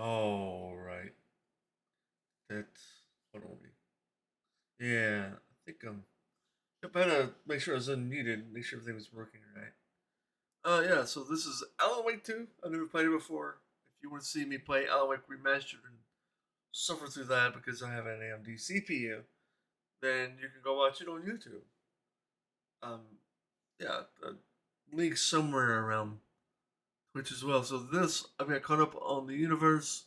Oh, right. That's what will be. Yeah, I think I had to make sure I was unmuted, make sure everything was working right. Yeah. So this is Alan Wake 2. I've never played it before. If you want to see me play Alan Wake Remastered and suffer through that because I have an AMD CPU, then you can go watch it on YouTube. Um, yeah, link somewhere around Twitch as well. So this, I've got caught up on the universe,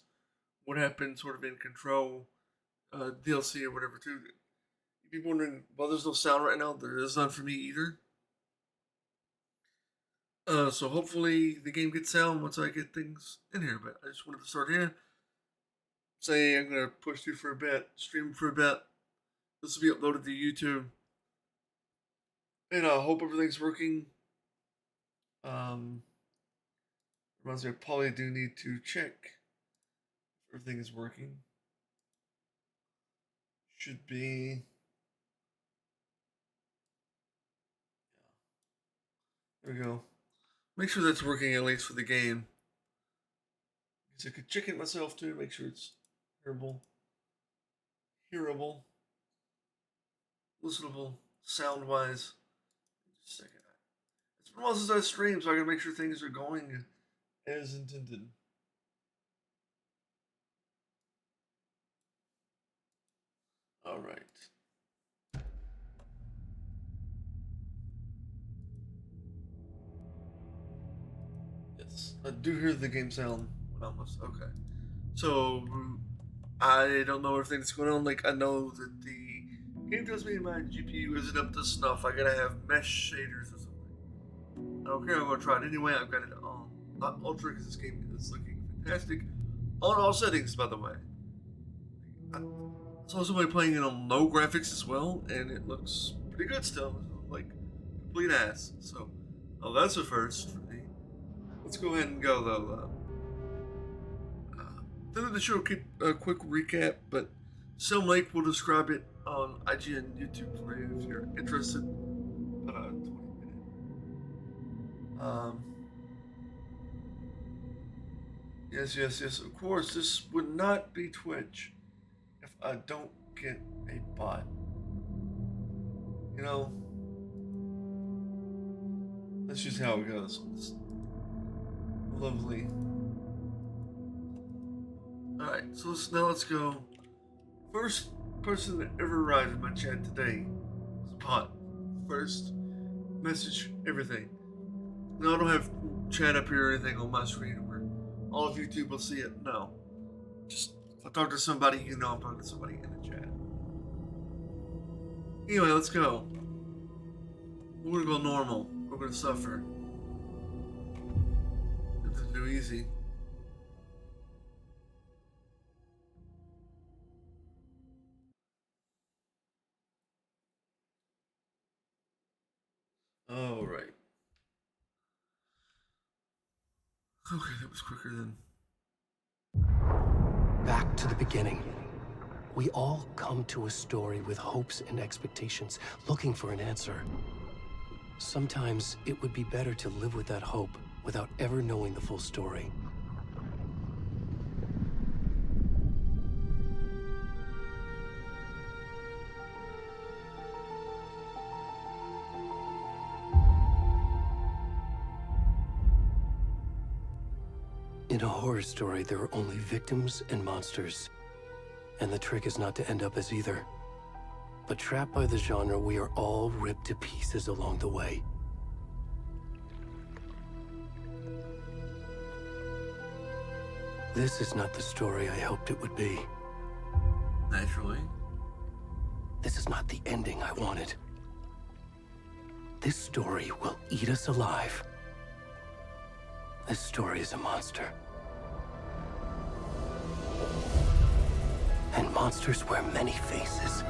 what happened sort of in Control, DLC or whatever too. If you're wondering, well, there's no sound right now. There is none for me either. So hopefully the game gets sound once I get things in here. But I just wanted to start here. Say I'm gonna push through for a bit, stream for a bit. This will be uploaded to YouTube, and I hope everything's working. Um, Reminds me, I probably do need to check if everything is working. Should be. There we go. Make sure that's working at least for the game. Because I could check it myself too, make sure it's hearable, listenable, sound wise. Just a second. It's been a while since I streamed, so I can make sure things are going as intended. All right. Yes, I do hear the game sound when almost okay. So I don't know everything that's going on. Like I know that the game tells me my GPU isn't up to snuff. I gotta have mesh shaders or something. I don't care. I'm gonna try it anyway. I've got it on not ultra because this game is looking fantastic on all settings, by the way. I was also playing it on low graphics as well, and it looks pretty good still. Like complete ass. So, oh, that's a first for me. Let's go ahead and go though. Then the show keep a quick recap, but Sim Lake will describe it on IG and YouTube for you if you're interested. About a 20-minute. Um, yes. Of course, this would not be Twitch if I don't get a bot. You know, that's just how it goes. It's lovely. Alright, so let's go. First person that ever arrived in my chat today was a bot. First message, everything. No, I don't have chat up here or anything on my screen where all of YouTube will see it. No. Just, if I talk to somebody, you know I'm talking to somebody in the chat. Anyway, let's go. We're gonna go normal. We're gonna suffer. It's too easy. All right. Okay, that was quicker than. Back to the beginning. We all come to a story with hopes and expectations, looking for an answer. Sometimes it would be better to live with that hope without ever knowing the full story. In a horror story, there are only victims and monsters. And the trick is not to end up as either. But trapped by the genre, we are all ripped to pieces along the way. This is not the story I hoped it would be. Naturally. This is not the ending I wanted. This story will eat us alive. This story is a monster. And monsters wear many faces.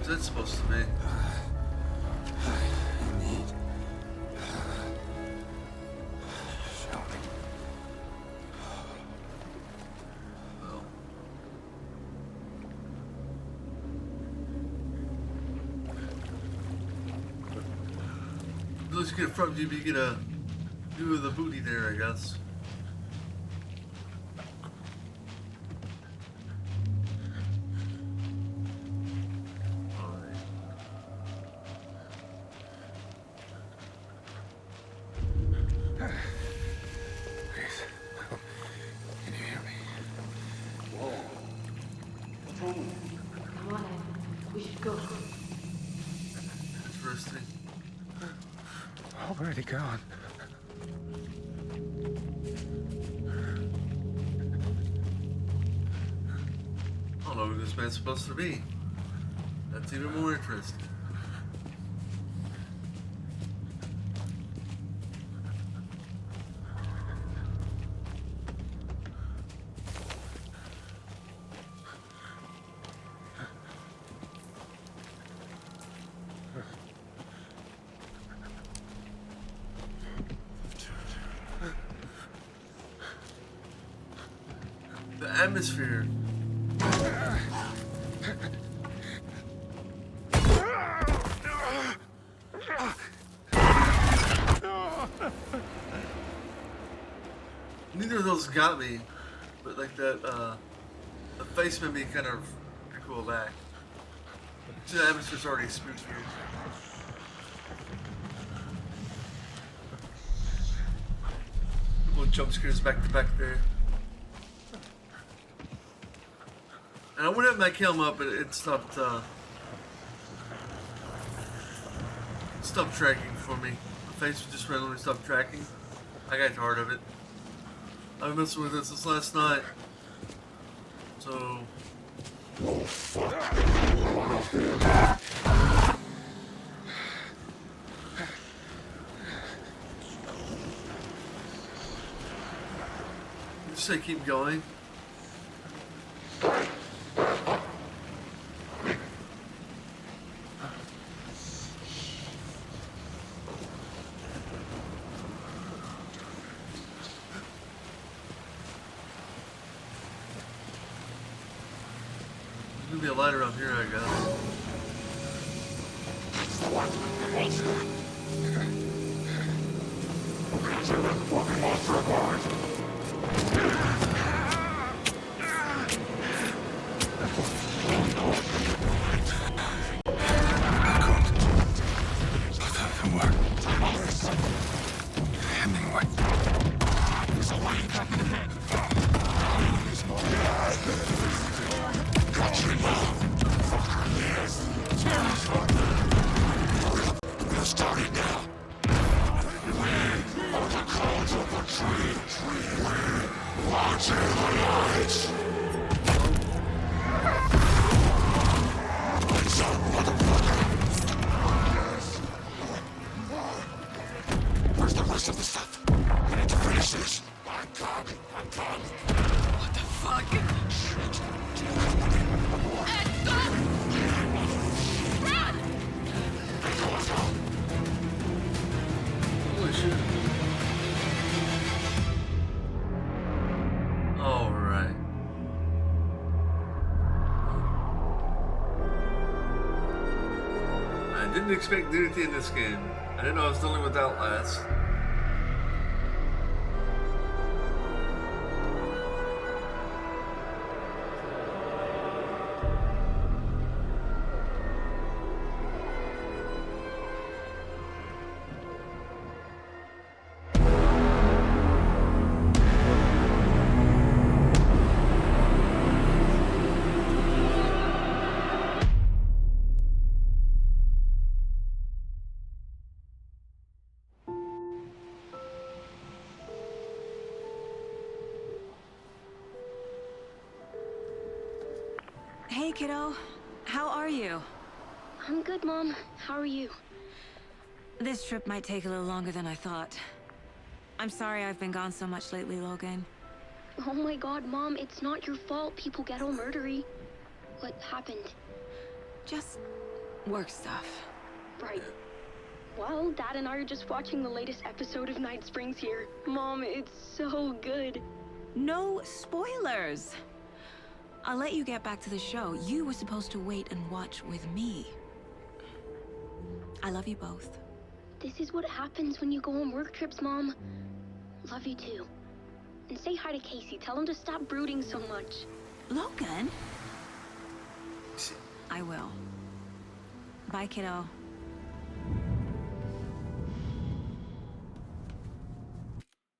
that supposed to be? I need... Show me. Well. At least you get a front view, but you get a view of the booty there, I guess. Interesting. Already gone. I don't know who this man's supposed to be. That's even more interesting. The atmosphere. Neither of those got me, but like that, the face made me kind of recoil back. The atmosphere's already spooky. Couple of jump scares back to back there. And I went up my cam up, but it stopped tracking for me. The face just randomly stopped tracking. I got tired of it. I've been messing with it since last night. So... You just say keep going. There's gonna be a light around here, I guess. Where's the rest of the stuff? I need to finish this. I'm coming. What the fuck? Shit. Holy shit. Alright. I didn't expect nudity in this game. I didn't know I was dealing with Outlast. Hey, kiddo. How are you? I'm good, Mom. How are you? This trip might take a little longer than I thought. I'm sorry I've been gone so much lately, Logan. Oh my god, Mom, it's not your fault people get all murdery. What happened? Just Work stuff. Right. Well, Dad and I are just watching the latest episode of Night Springs here. Mom, it's so good. No spoilers. I'll let you get back to the show. You were supposed to wait and watch with me. I love you both. This is what happens when you go on work trips, Mom. Love you too. And say hi to Casey. Tell him to stop brooding so much. Logan? I will. Bye, kiddo.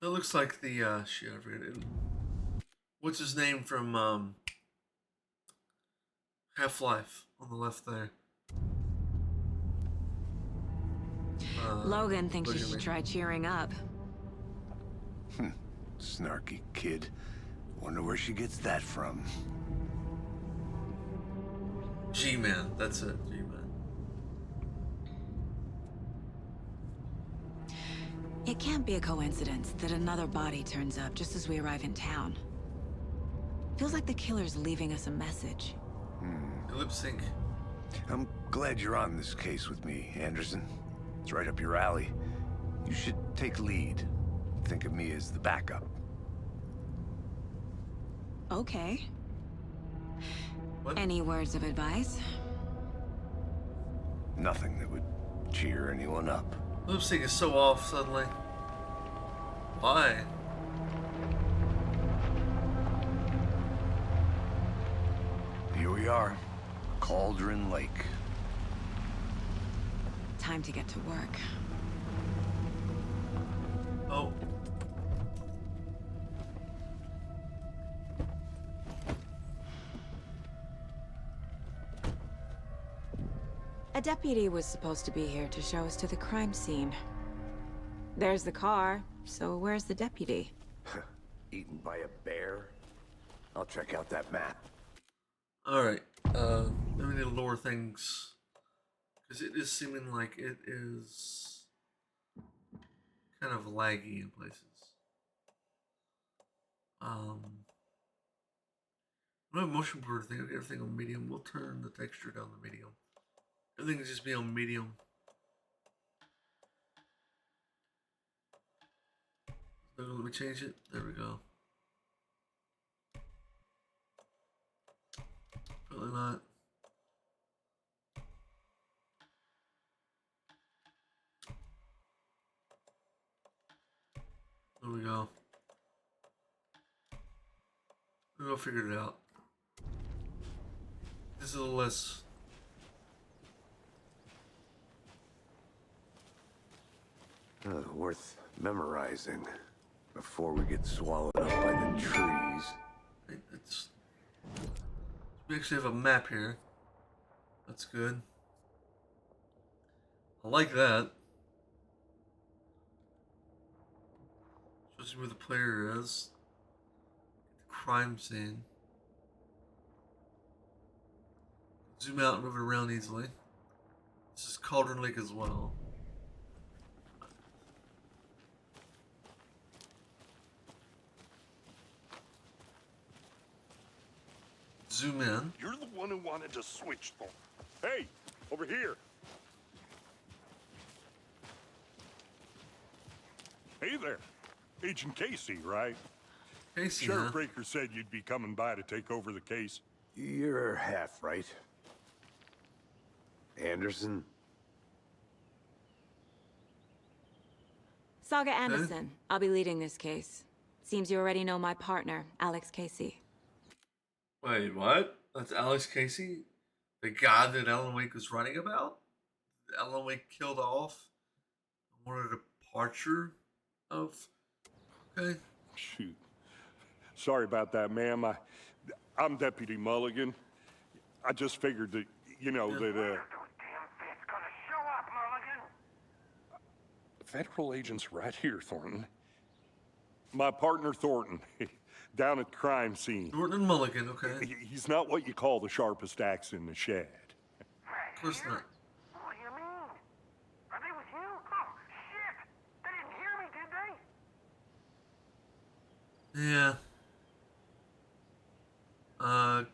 That looks like the shit. I forget it. What's his name from Half-Life on the left there? Logan thinks you should try cheering up. Snarky kid. Wonder where she gets that from. G-Man, that's it. G-Man. It can't be a coincidence that another body turns up just as we arrive in town. Feels like the killer's leaving us a message. Lip sync. I'm glad you're on this case with me, Anderson. It's right up your alley. You should take lead. Think of me as the backup. Okay. What? Any words of advice? Nothing that would cheer anyone up. Lip sync is so off suddenly. Why? Here we are. Cauldron Lake. Time to get to work. Oh. A deputy was supposed to be here to show us to the crime scene. There's the car, so where's the deputy? Eaten by a bear? I'll check out that map. Alright. Then we need to lower things. Because it is seeming like it is kind of laggy in places. We have motion blur thing, everything on medium. We'll turn the texture down to medium. Everything can just be on medium. So let me change it. There we go. Probably not. There we go. We'll figure it out. This is a little less. Worth memorizing before we get swallowed up by the trees. We actually have a map here. That's good. I like that. Shows you where the player is. The crime scene. Zoom out and move it around easily. This is Cauldron Lake as well. Zoom in. You're the one who wanted to switch them. Hey, over here. Hey there. Agent Casey, right? Casey, Sheriff huh? Breaker said you'd be coming by to take over the case. You're half right. Anderson? Saga Anderson. I'll be leading this case. Seems you already know my partner, Alex Casey. Wait, what? That's Alex Casey? The guy that Alan Wake was writing about? Alan Wake killed off? Wanted a departure of? Okay. Shoot. Sorry about that, ma'am. I'm Deputy Mulligan. I just figured that, you know, that, Federal agents right here, Thornton. My partner, Thornton, down at the crime scene. Thornton and Mulligan, okay. He's not what you call the sharpest axe in the shed. Of course not. What do you mean? Are they with you? Oh, shit! They didn't hear me, did they? Yeah.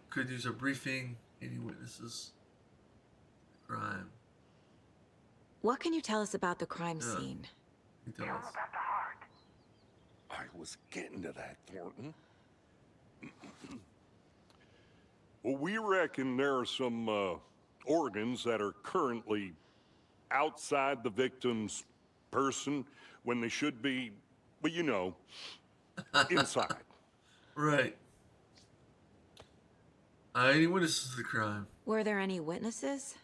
Could use a briefing. Any witnesses? crime. What can you tell us about the crime Yeah. scene? He Tell tells him us. about the heart. I was getting to that, Thornton. Well, we reckon there are some organs that are currently outside the victim's person when they should be, well, you know, inside. Right. Any witnesses to the crime? Were there any witnesses?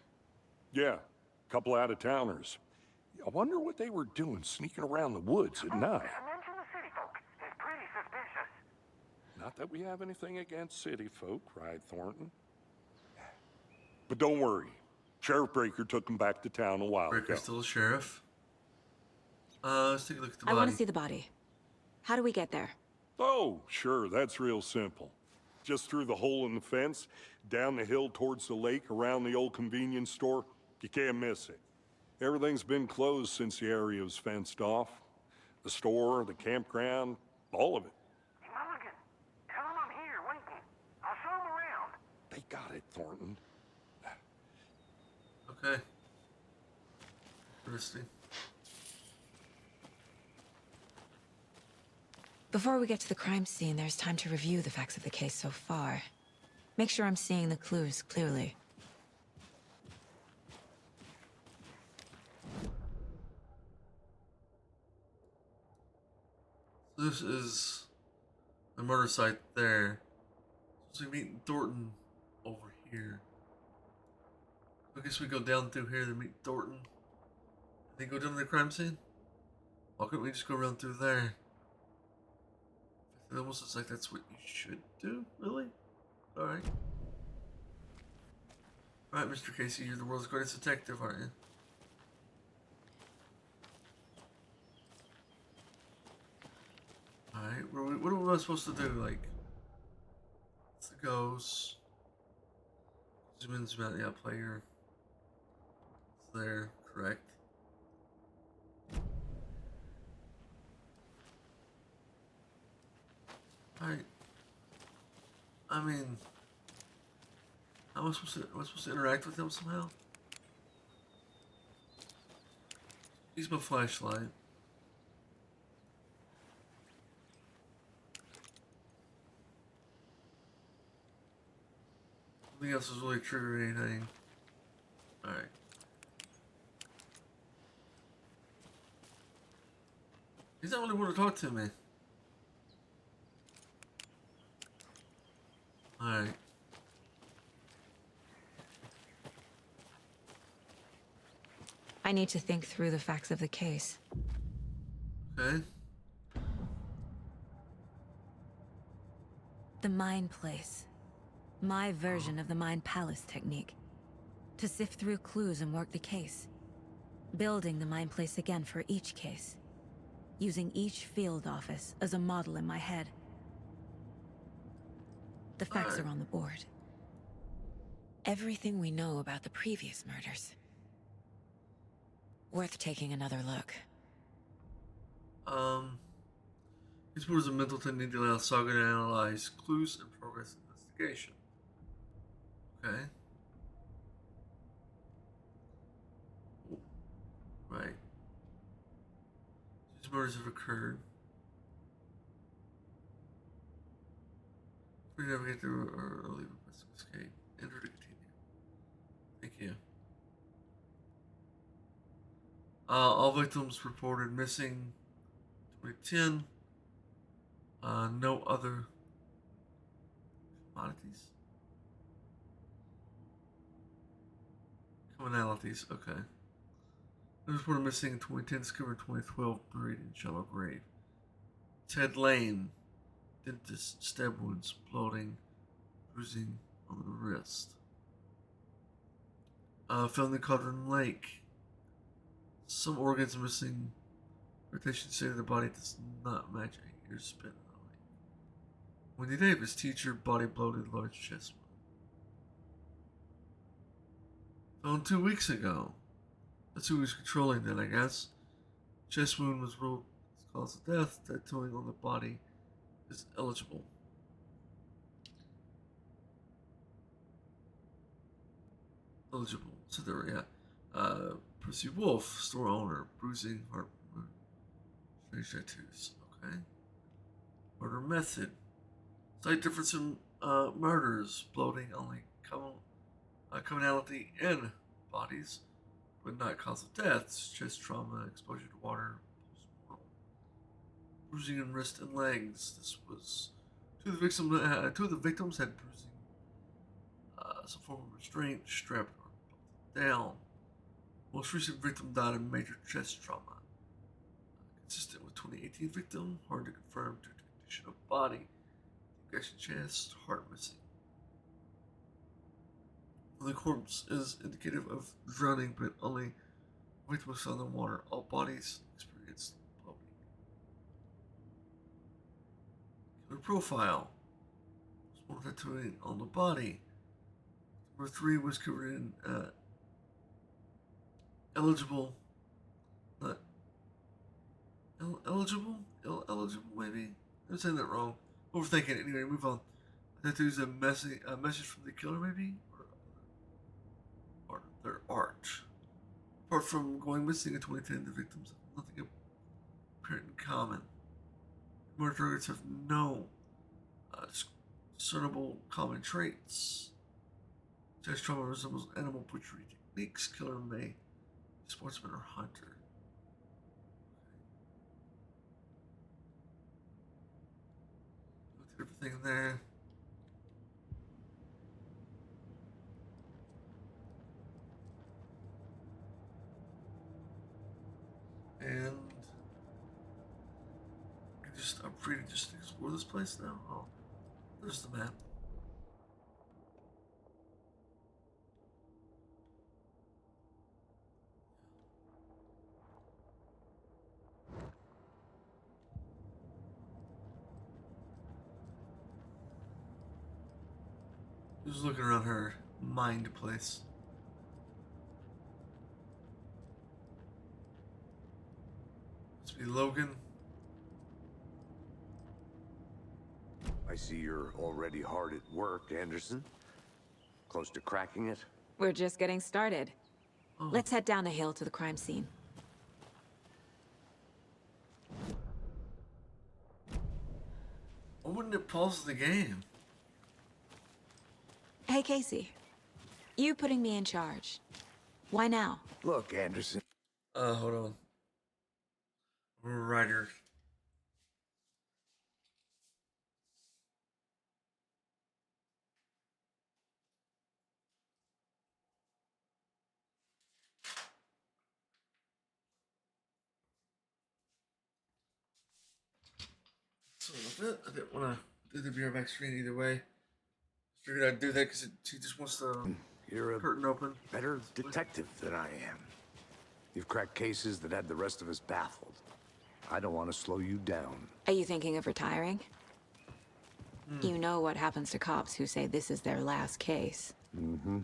Yeah, couple out-of-towners. I wonder what they were doing sneaking around the woods at night. Mention the city folk. It's pretty suspicious. Not that we have anything against city folk, right, Thornton? But don't worry. Sheriff Breaker took them back to town a while ago. Breaker's still a sheriff. Let's take a look at the I body. want to see the body. How do we get there? Oh, sure, that's real simple. Just through the hole in the fence, down the hill towards the lake, around the old convenience store. You can't miss it. Everything's been closed since the area was fenced off. The store, the campground, all of it. Hey, Mulligan, tell him I'm here waiting. I'll show him around. They got it, Thornton. Okay. Interesting. Before we get to the crime scene, there's time to review the facts of the case so far. Make sure I'm seeing the clues clearly. So this is the murder site there. So we meet Thornton over here. I guess we go down through here to meet Thornton. Then go down to the crime scene? Why couldn't we just go around through there? It almost looks like that's what you should do, really? Alright. Alright, Mr. Casey, you're the world's greatest detective, aren't you? Alright, what am I supposed to do? Like, it's the ghost. Zoom in, zoom out, yeah, player. It's there, correct. Alright. I mean, am I supposed to interact with them somehow? Use my flashlight. Nothing else is really triggering anything. Alright. He's not really want to talk to me. Alright. I need to think through the facts of the case. Okay. The Mind Place. My version of the Mind Palace technique. To sift through clues and work the case. Building the Mind Place again for each case. Using each field office as a model in my head. The facts are on the board. Everything we know about the previous murders. Worth taking another look. This was a mental technique that allows Saga to analyze clues and progress investigation. Okay. Right. These murders have occurred. We navigate through or leave a place to escape. Enter to continue. Thank you. All victims reported missing 2010. No other commodities. Commonalities, okay. Those reported missing in 2010, discovered in 2012, buried in shallow grave. Ted Lane, dentist, stab wounds, bloating, bruising on the wrist. Found in the Cauldron Lake. Some organs missing. Rotation state of the body does not match 8 years spent in the lake. Wendy Davis, teacher, body bloated, large chest wound. Found 2 weeks ago. That's who was controlling that, I guess. Chest wound was ruled as cause of death. Tattooing on the body is eligible. eligible. So there, yeah. Percy Wolf, store owner, bruising, heart, strange tattoos. Okay. Murder method. Slight difference in murders, bloating, only commonality in bodies, but not cause of deaths. Chest trauma, exposure to water, postmortem. Bruising in wrist and legs. This was two of the victims had bruising, some form of restraint, strapped or down. Most recent victim died of major chest trauma. Consistent with 2018 victim, hard to confirm due to condition of body, congestion chest, heart missing. The corpse is indicative of drowning, but only victim was found in water. All bodies experienced bloating. Killer profile. Small tattooing on the body. Number 3 was covered in eligible, not eligible, maybe. I'm saying that wrong. Overthinking it. Anyway, move on. Tattoos a message from the killer, maybe, or their art. Apart from going missing in 2010, the victims have nothing apparent in common. Murder targets have no discernible common traits. Chest trauma resembles animal butchery techniques. Killer may be sportsman or hunter. Looked at everything there. And I'm free to just explore this place now. Oh, there's the map. Just looking around her mind place. Must be Logan. I see you're already hard at work, Anderson. Close to cracking it? We're just getting started. Oh. Let's head down the hill to the crime scene. Why wouldn't it pause the game? Hey, Casey. You putting me in charge. Why now? Look, Anderson. Hold on. Writer. So I didn't want to do the VR back screen either way. Figured I'd do that because she just wants the You're a curtain open. better detective than I am. You've cracked cases that had the rest of us baffled. I don't want to slow you down. Are you thinking of retiring? You know what happens to cops who say this is their last case. Mm-hmm.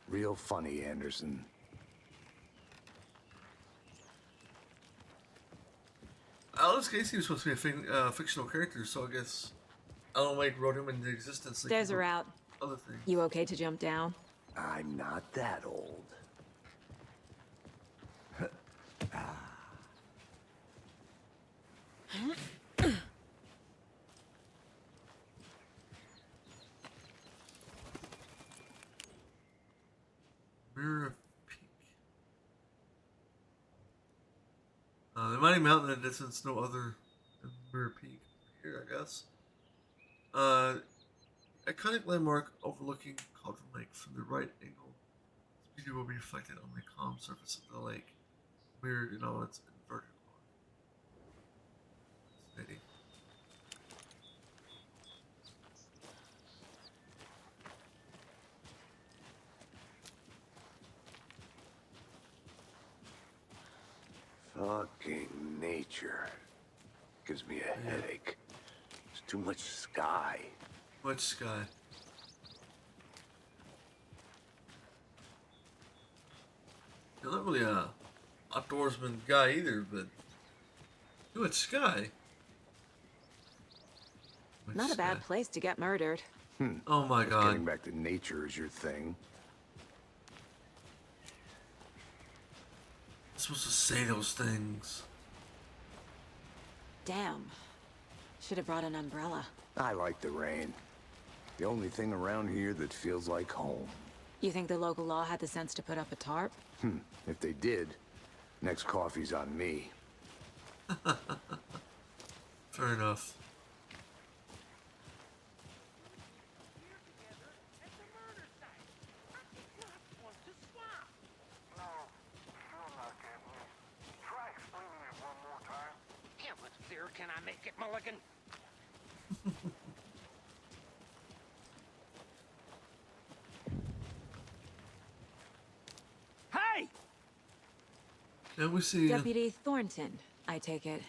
Real funny, Anderson. Alice Casey was supposed to be a fictional character, so I guess Alan Wake wrote him into existence. Like There's a route. Other things. You okay to jump down? I'm not that old. Mirror Peak. The mighty mountain in the distance, no other than Mirror Peak. Here, I guess. Iconic landmark overlooking Cauldron Lake from the right angle. This beauty will be reflected on the calm surface of the lake, mirrored in all its inverted glory. Steady. Fucking nature. Gives me a headache. There's too much sky. Much sky. You're not really a outdoorsman guy either, but too much sky. Much Not a sky. bad place to get murdered. Oh my god. Getting back to nature is your thing. supposed to say those things. Damn. Should have brought an umbrella. I like the rain. The only thing around here that feels like home. You think the local law had the sense to put up a tarp? If they did, next coffee's on me. Fair enough. Can I make it, Mulligan? Hey! Can we see? Deputy Thornton, I take it.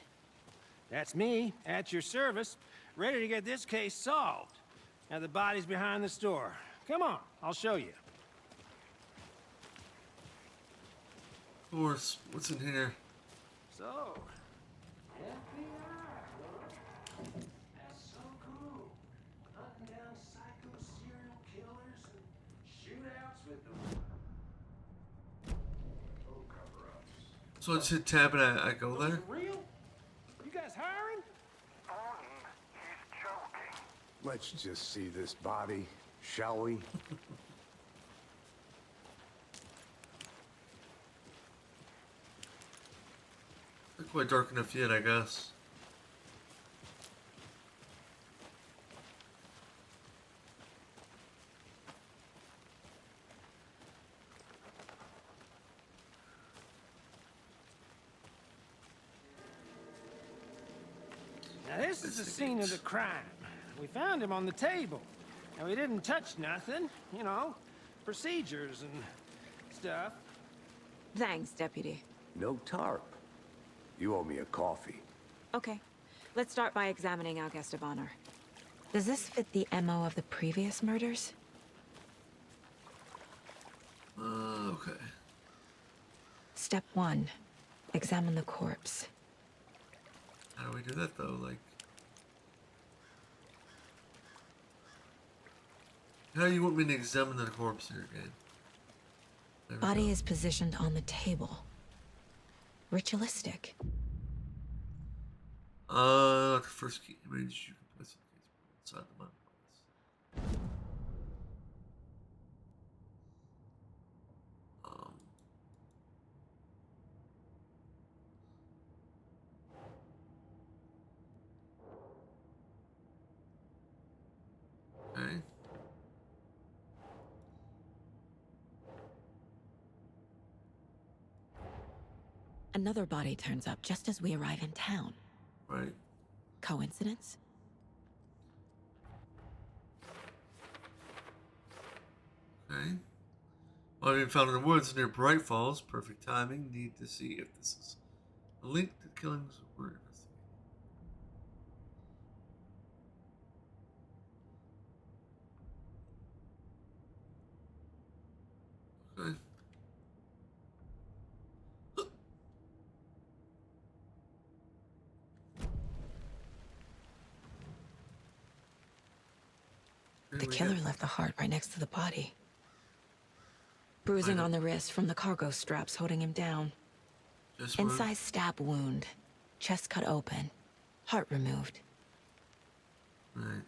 That's me, at your service, ready to get this case solved. Now the body's behind the store. Come on, I'll show you. Of course. What's in here? So, FBI, that's so cool. Hunting down psycho serial killers and shootouts with them. Oh, cover-ups. So I just hit tab and I go there. For real? You guys hiring? Thornton, he's joking. Let's just see this body, shall we? Not quite dark enough yet, I guess. Now this is the scene of the crime. We found him on the table. And we didn't touch nothing, you know, procedures and stuff. Thanks, Deputy. No tarp. You owe me a coffee. Okay. Let's start by examining our guest of honor. Does this fit the MO of the previous murders? Okay. Step 1. Examine the corpse. How do we do that though? Like, how do you want me to examine the corpse here again? There we Body go. is positioned on the table. Ritualistic. The first key image you can place in the case inside the mind place. Okay. Another body turns up just as we arrive in town. Right. Coincidence? Okay. Body found in the woods near Bright Falls. Perfect timing. Need to see if this is a link to killings we're investigating. Okay. The killer left the heart right next to the body. Bruising on the wrist from the cargo straps holding him down. Just one. Incised stab wound. Chest cut open. Heart removed. Right.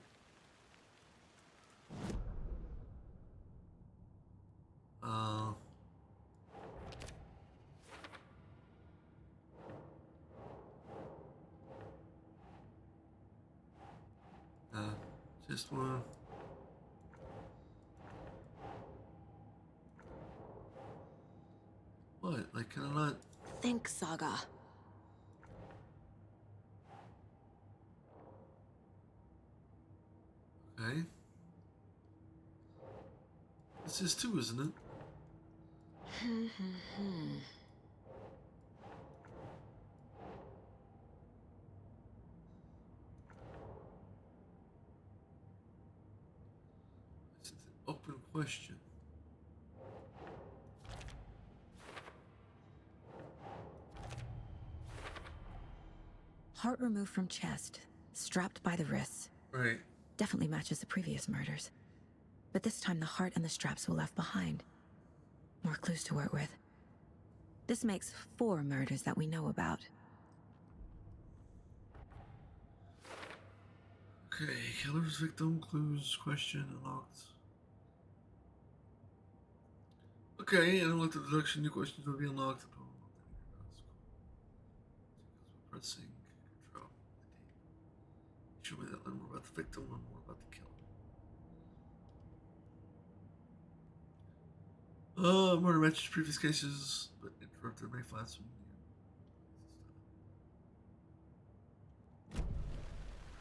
Just one. What? Like, can I not? Think, Saga. Okay. This is two, isn't it? It's an open question. Heart removed from chest. Strapped by the wrists. Right. Definitely matches the previous murders. But this time the heart and the straps were left behind. More clues to work with. This makes 4 murders that we know about. Okay, killer's victim, clues, question, unlocked. Okay, and unlock the deduction, new questions will be unlocked. Pressing control. Show me that, learn more about the victim, learn more about the killer. Murder matches previous cases, but interrupted may find some new.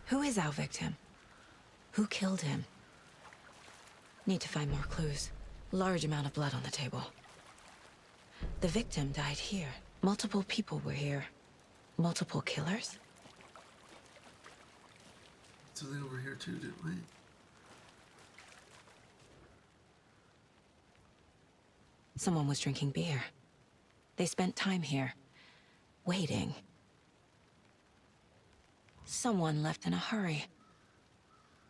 Who is our victim? Who killed him? Need to find more clues. Large amount of blood on the table. The victim died here. Multiple people were here. Multiple killers? Something over here too, didn't we? Someone was drinking beer. They spent time here, waiting. Someone left in a hurry.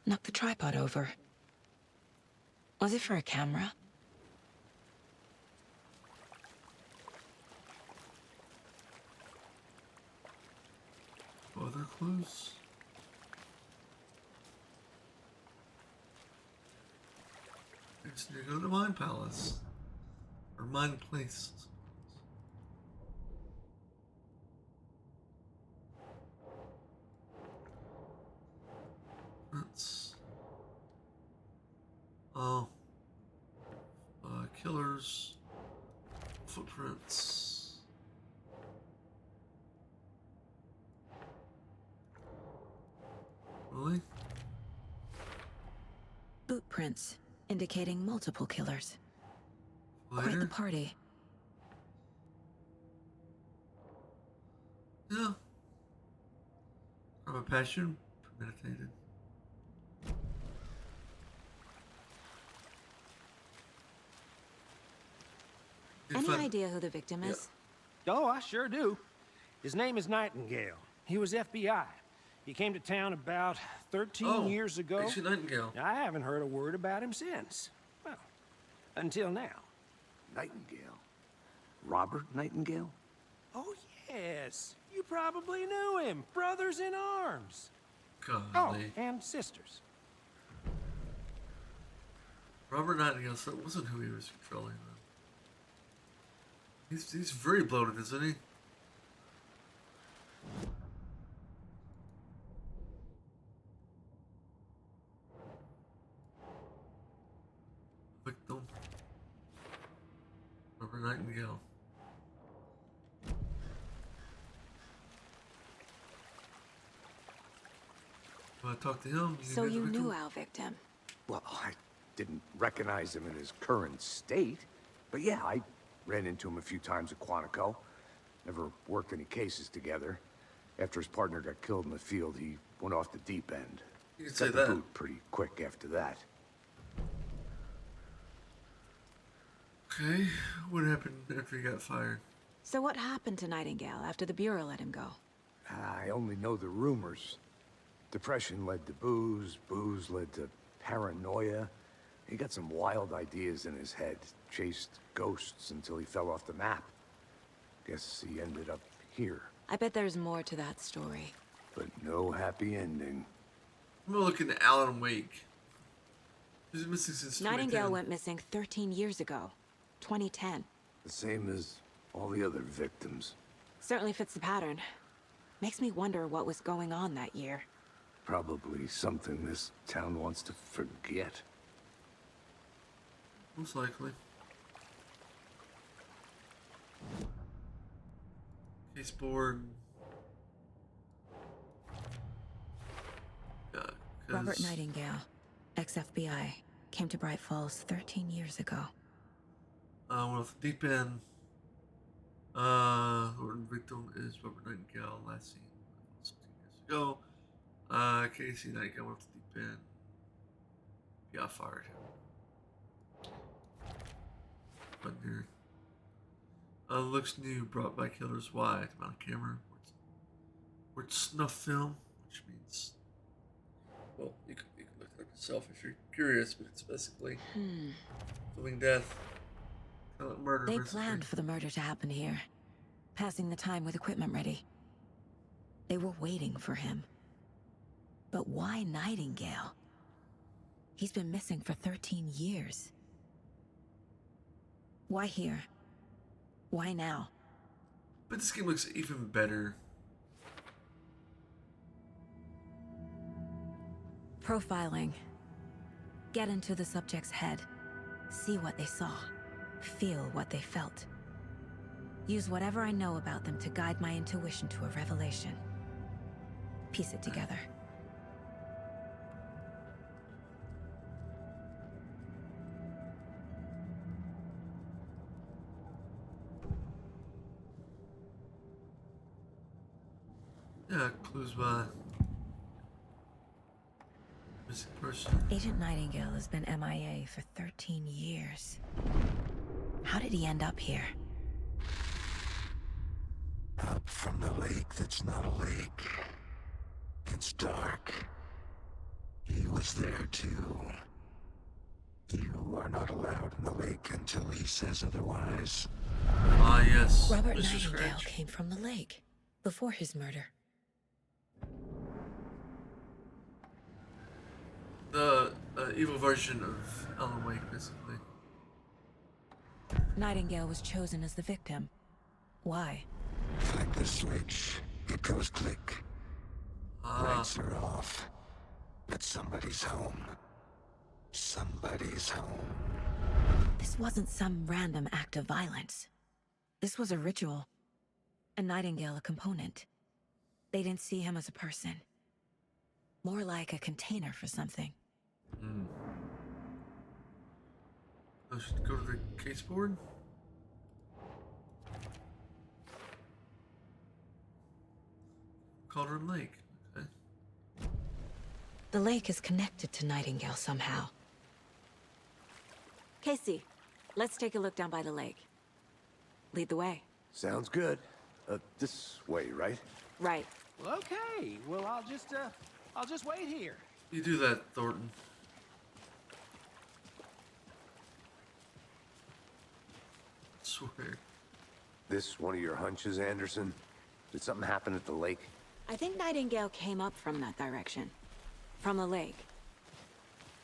Knocked the tripod over. Was it for a camera? Other clues? I just need to go to the Mine Palace. Or Mine Place. That's... Oh. Killers. Footprints. Really? Boot prints, indicating multiple killers. Quite the Later? party. Yeah. From a passion, premeditated. Any idea who the victim is? Oh, I sure do. His name is Nightingale. He was FBI. He came to town about 13 years ago. Actually, Nightingale. I haven't heard a word about him since. Well, until now. Nightingale? Robert Nightingale? Oh, yes. You probably knew him. Brothers in arms. Oh, Golly. and sisters. Robert Nightingale, so it wasn't who he was controlling, though. He's very bloated, isn't he? Victim. Robert Nightingale. Do I talk to him? So you knew our victim? Well, I didn't recognize him in his current state. But yeah, I ran into him a few times at Quantico. Never worked any cases together. After his partner got killed in the field, he went off the deep end. You can say Got that. the boot pretty quick after that. Okay, what happened after he got fired? So what happened to Nightingale after the Bureau let him go? I only know the rumors. Depression led to booze, booze led to paranoia. He got some wild ideas in his head, chased ghosts until he fell off the map. Guess he ended up here, I bet there's more to that story. but no happy ending. I'm gonna look into Alan Wake. He's been missing since Nightingale 2010. went missing 13 years ago. 2010. The same as all the other victims. Certainly fits the pattern. Makes me wonder what was going on that year. Probably something this town wants to forget. Most likely. Case board. Yeah, Robert Nightingale, ex-FBI, came to Bright Falls 13 years ago. Went off the deep end. The victim is Robert Nightingale, last seen 16 years ago. Casey Nightingale went off the deep end. Yeah, fired him. But here. Looks new, brought by killers. Why? Mount camera. Word snuff film, which means. Well, you can look it up yourself if you're curious, but it's basically filming death. Murder. They basically. planned for the murder to happen here, passing the time with equipment ready. They were waiting for him. But why Nightingale? He's been missing for 13 years. Why here? Why now? But this game looks even better. Profiling. Get into the subject's head. See what they saw. Feel what they felt. Use whatever I know about them to guide my intuition to a revelation. Piece it together. Yeah, clues by missing person. Agent Nightingale has been MIA for 13 years. How did he end up here? Up from the lake that's not a lake. It's dark. He was there too. You are not allowed in the lake until he says otherwise. Ah, yes. Robert Mr. Nightingale Scratch. came from the lake before his murder. The evil version of Alan Wake, basically. Nightingale was chosen as the victim. Why? Flick the switch. It goes click. Lights are off. But somebody's home. Somebody's home. This wasn't some random act of violence. This was a ritual. And Nightingale a component. They didn't see him as a person. More like a container for something. I should go to the case board. Cauldron Lake. Okay. The lake is connected to Nightingale somehow. Casey, let's take a look down by the lake. Lead the way. Sounds good. This way, right? Right. Well, okay. Well, I'll just wait here. You do that, Thornton. Swear. This one of your hunches, Anderson? Did something happen at the lake? I think Nightingale came up from that direction. From the lake.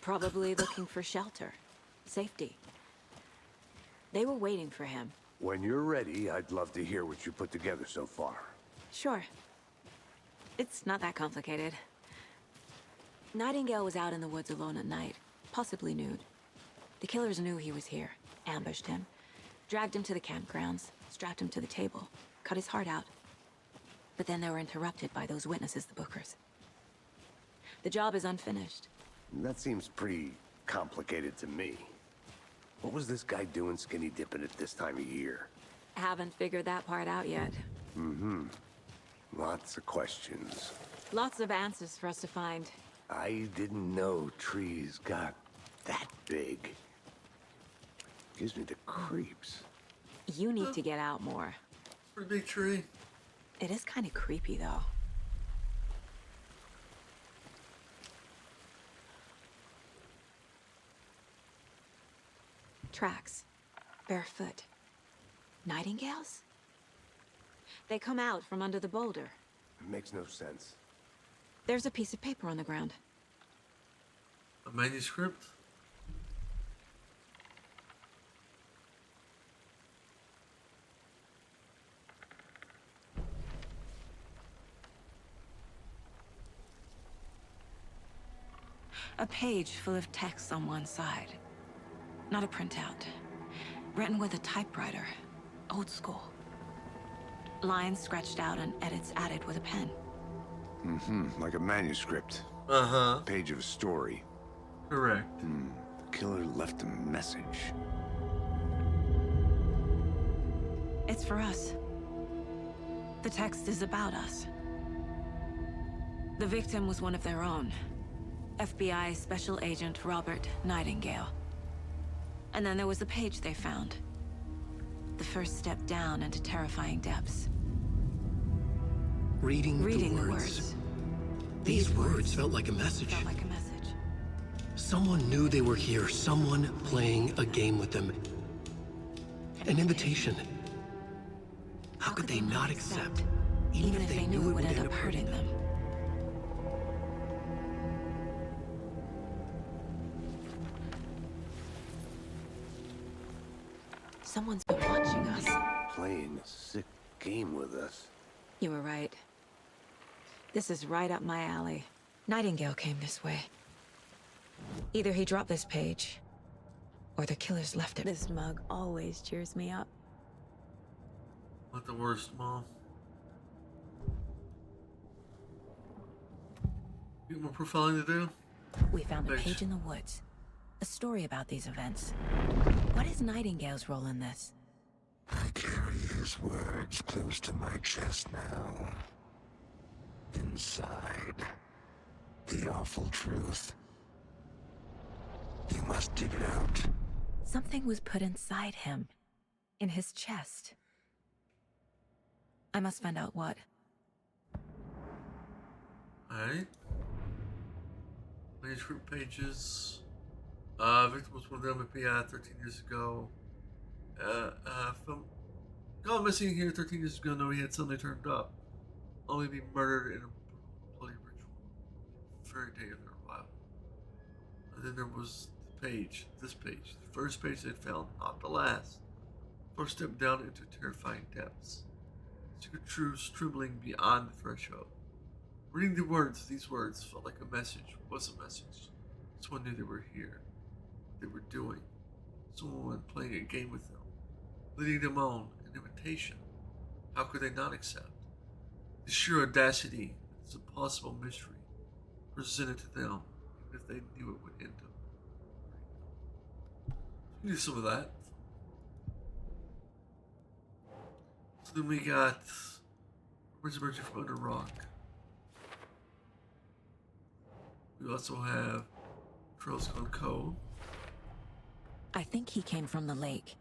Probably looking for shelter. Safety. They were waiting for him. When you're ready, I'd love to hear what you put together so far. Sure. It's not that complicated. Nightingale was out in the woods alone at night, possibly nude. The killers knew he was here, ambushed him, dragged him to the campgrounds, strapped him to the table, cut his heart out. But then they were interrupted by those witnesses, the Bookers. The job is unfinished. That seems pretty complicated to me. What was this guy doing skinny dipping at this time of year? Haven't figured that part out yet. Lots of questions. Lots of answers for us to find. I didn't know trees got that big. Gives me the creeps. You need to get out more. Pretty big tree. It is kind of creepy, though. Tracks. Barefoot. Nightingales? They come out from under the boulder. It makes no sense. There's a piece of paper on the ground. A manuscript. A page full of text on one side. Not a printout. Written with a typewriter. Old school. Lines scratched out and edits added with a pen. Like a manuscript. Uh-huh. Page of a story. Correct. The killer left a message. It's for us. The text is about us. The victim was one of their own. FBI Special Agent Robert Nightingale. And then there was the page they found. The first step down into terrifying depths. Reading Reading the words. These words felt like a message. Felt like a message. Someone knew they were here, someone playing a game with them. An invitation. How could they not accept, even if they knew it would end up hurting them? Someone's been watching us. Playing a sick game with us. You were right. This is right up my alley. Nightingale came this way. Either he dropped this page, or the killers left it. This mug always cheers me up. Not the worst, Mom. You got more profiling to do? We found a page in the woods. A story about these events. What is Nightingale's role in this? I carry his words close to my chest now. Inside, the awful truth. You must dig it out. Something was put inside him. In his chest. I must find out what. Alright. Page group pages. Victim was one of them at PI 13 years ago. From gone missing here 13 years ago, no, he had suddenly turned up. Only to be murdered in a bloody ritual. Very day of their arrival. And then there was the page, this page. The first page they found, not the last. First step down into terrifying depths. Secret truths trembling beyond the threshold. Reading the words, these words felt like a message, was a message. Someone knew they were here. They were doing. Someone playing a game with them. Leading them on, an invitation. How could they not accept? The sheer audacity, this impossible mystery, presented to them, even if they knew it would end up. We need some of that. So then we got Words Emerging from Under Rock. We also have Trails Gone Cold. I think he came from the lake.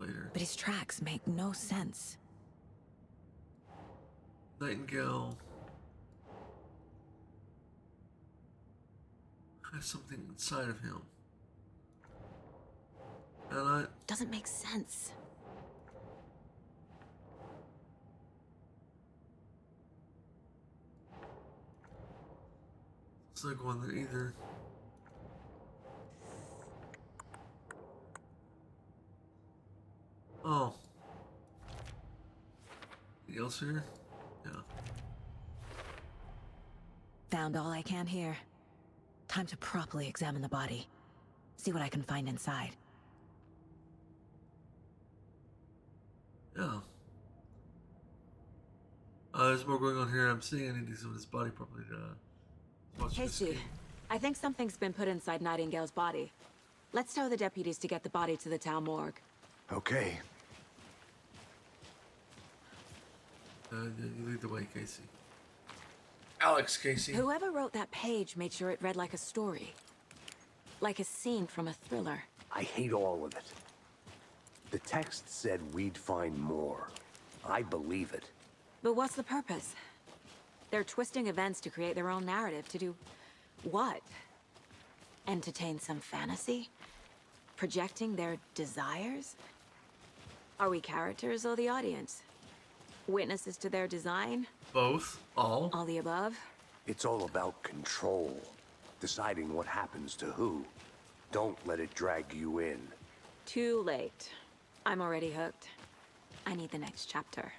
Later. But his tracks make no sense. Nightingale has something inside of him. And doesn't make sense. it's like one that either anything else here? Yeah. Found all I can here. Time to properly examine the body. See what I can find inside. Yeah. There's more going on here. I'm seeing I need to examine this body properly to watch this Casey, game. I think something's been put inside Nightingale's body. Let's tell the deputies to get the body to the town morgue. Okay. You lead the way, Casey. Alex Casey. Whoever wrote that page made sure it read like a story. Like a scene from a thriller. I hate all of it. The text said we'd find more. I believe it. But what's the purpose? They're twisting events to create their own narrative. To do what? Entertain some fantasy? Projecting their desires? Are we characters or the audience? Witnesses to their design? Both. All. All the above? It's all about control. Deciding what happens to who. Don't let it drag you in. Too late. I'm already hooked. I need the next chapter.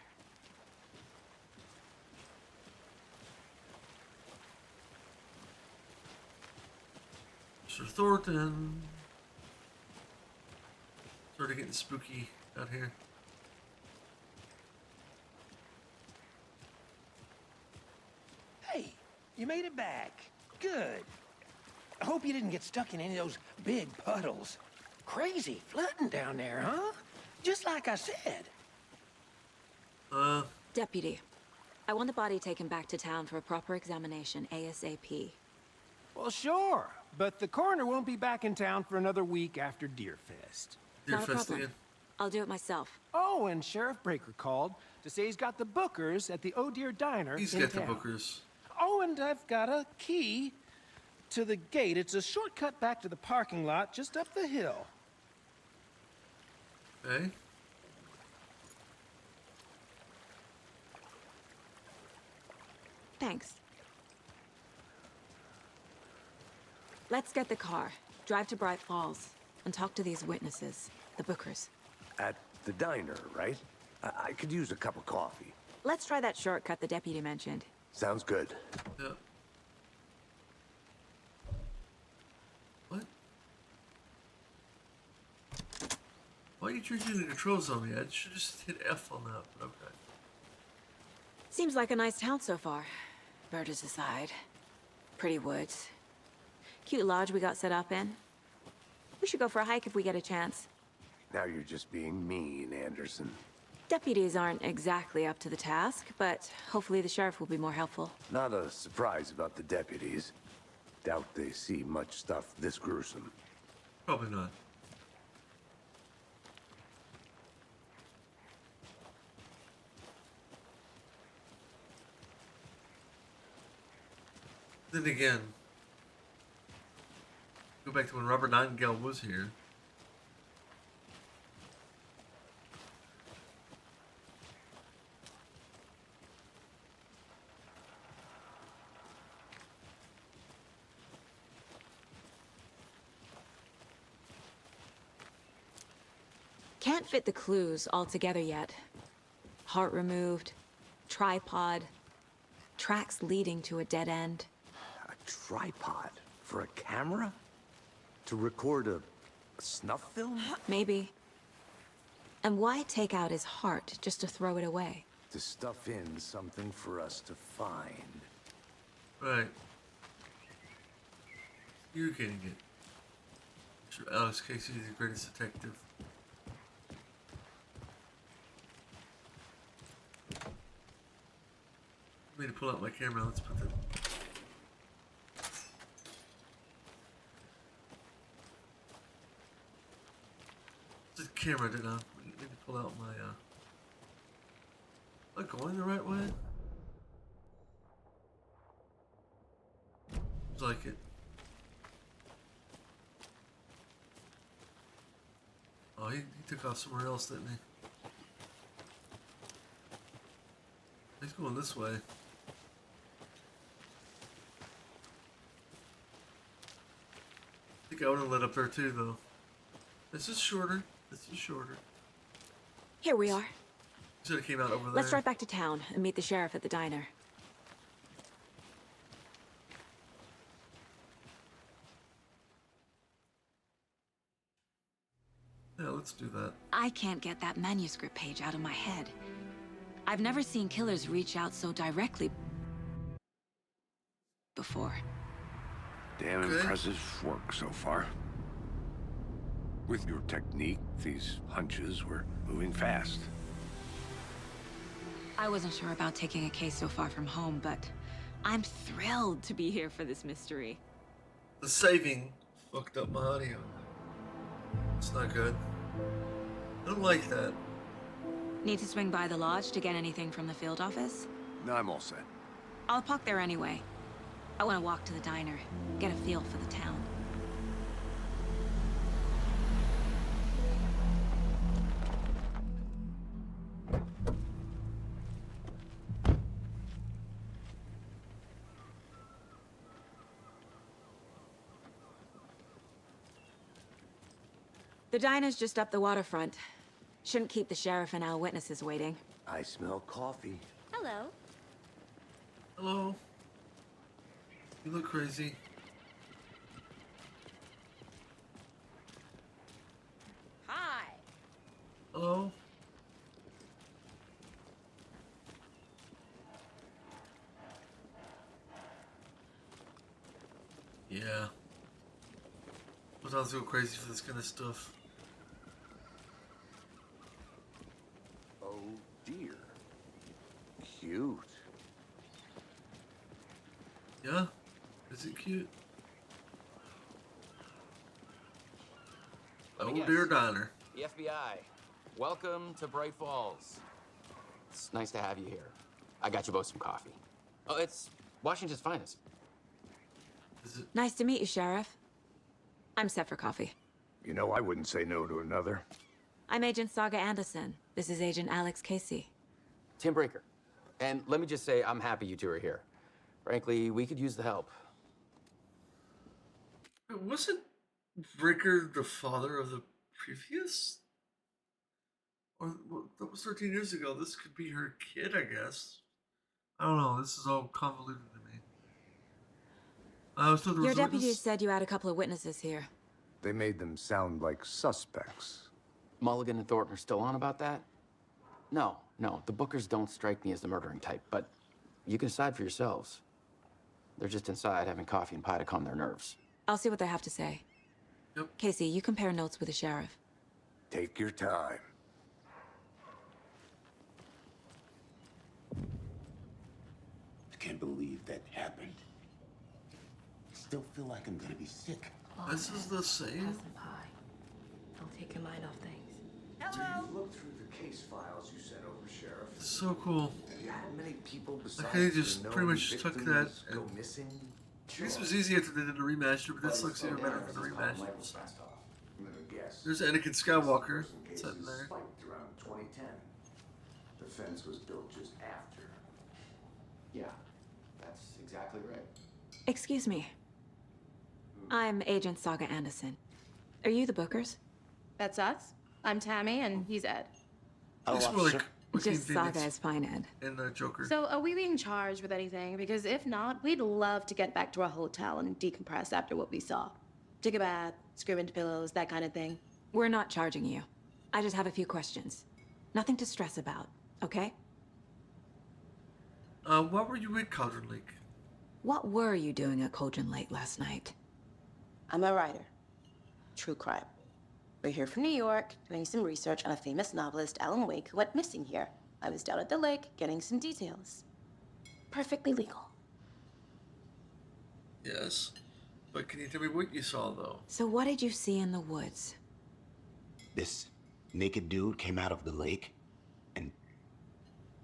Mr. Thornton. Sort of getting spooky out here. Hey, you made it back. Good. I hope you didn't get stuck in any of those big puddles. Crazy flooding down there, huh? Just like I said. Deputy, I want the body taken back to town for a proper examination ASAP. Well, sure. But the coroner won't be back in town for another week after Deerfest. Not a Deerfest problem. again. I'll do it myself. Oh, and Sheriff Breaker called to say he's got the bookers at the Oh Dear Diner He's in got the town. bookers. Oh, and I've got a key to the gate. It's a shortcut back to the parking lot just up the hill. Okay. thanks. Let's get the car, drive to Bright Falls, and talk to these witnesses, the Bookers. At the diner, right? I could use a cup of coffee. Let's try that shortcut the deputy mentioned. Sounds good. Yeah. What? Why are you changing the controls on me? I should just hit F on that, but okay. Seems like a nice town so far. Murders aside. Pretty woods. Cute lodge we got set up in. We should go for a hike if we get a chance. Now you're just being mean, Anderson. Deputies aren't exactly up to the task, but hopefully the sheriff will be more helpful. Not a surprise about the deputies. Doubt they see much stuff this gruesome. Probably not. Then again, go back to when Robert Nightingale was here. Can't fit the clues all together yet. Heart removed, tripod, tracks leading to a dead end. A tripod? For a camera? To record a snuff film? Maybe. And why take out his heart just to throw it away? To stuff in something for us to find. Right. You're getting it. Sure, Alex Casey is the greatest detective. I need to pull out my camera. Let's put the camera did I need to pull out my am I going the right way? Looks like it. Oh, he took off somewhere else, didn't he? He's going this way. I think I would have lit up there too, though. This is shorter. This is shorter. Here we are. You said it came out over there. Let's drive back to town and meet the sheriff at the diner. Yeah, let's do that. I can't get that manuscript page out of my head. I've never seen killers reach out so directly before. Damn impressive work so far. With your technique, these hunches were moving fast. I wasn't sure about taking a case so far from home, but I'm thrilled to be here for this mystery. The saving fucked up my audio. It's not good. I don't like that. Need to swing by the lodge to get anything from the field office? No, I'm all set. I'll park there anyway. I want to walk to the diner, get a feel for the town. The diner's just up the waterfront. Shouldn't keep the sheriff and our witnesses waiting. I smell coffee. Hello. Hello. You look crazy. Hi. Hello. Yeah. Sometimes I go crazy for this kind of stuff. Oh dear. Cute. Yeah? Is it cute? Let me Oh guess. dear diner. The FBI. Welcome to Bright Falls. It's nice to have you here. I got you both some coffee. Oh, it's Washington's finest. Is it? Nice to meet you, Sheriff. I'm set for coffee. You know, I wouldn't say no to another. I'm Agent Saga Anderson. This is Agent Alex Casey. Tim Brinker. And let me just say, I'm happy you two are here. Frankly, we could use the help. Wait, wasn't Breaker the father of the previous? Or well, that was 13 years ago. This could be her kid, I guess. I don't know. This is all convoluted to me. I was told there Your was a deputy witness. said you had a couple of witnesses here. They made them sound like suspects. Mulligan and Thornton are still on about that? No, the Bookers don't strike me as the murdering type, but you can decide for yourselves. They're just inside having coffee and pie to calm their nerves. I'll see what they have to say. Yep. Casey, you compare notes with the sheriff. Take your time. I can't believe that happened. I still feel like I'm gonna be sick. This is the same. Pie. Don't take your mind off things. Look through the case files you sent over, Sheriff. So cool. Have you had many people besides Okay, just the pretty known much took victims that go and- missing? This was easy after they did the remaster, but this looks even better for the remaster. There's Anakin Skywalker sitting there. Spiked around 2010. The fence was built just after. Yeah, that's exactly right. Excuse me. I'm Agent Saga Anderson. Are you the Bookers? That's us. I'm Tammy, and he's Ed. Looks more like Joaquin Just Saga Phoenix is fine, Ed. and the Joker. So, are we being charged with anything? Because if not, we'd love to get back to our hotel and decompress after what we saw. Take a bath, scream into pillows, that kind of thing. We're not charging you. I just have a few questions. Nothing to stress about, okay? What were you at Cauldron Lake? What were you doing at Cauldron Lake last night? I'm a writer. True crime. We're here from New York, doing some research on a famous novelist, Alan Wake, who went missing here. I was down at the lake, getting some details. Perfectly legal. Yes. But can you tell me what you saw, though? So what did you see in the woods? This naked dude came out of the lake, and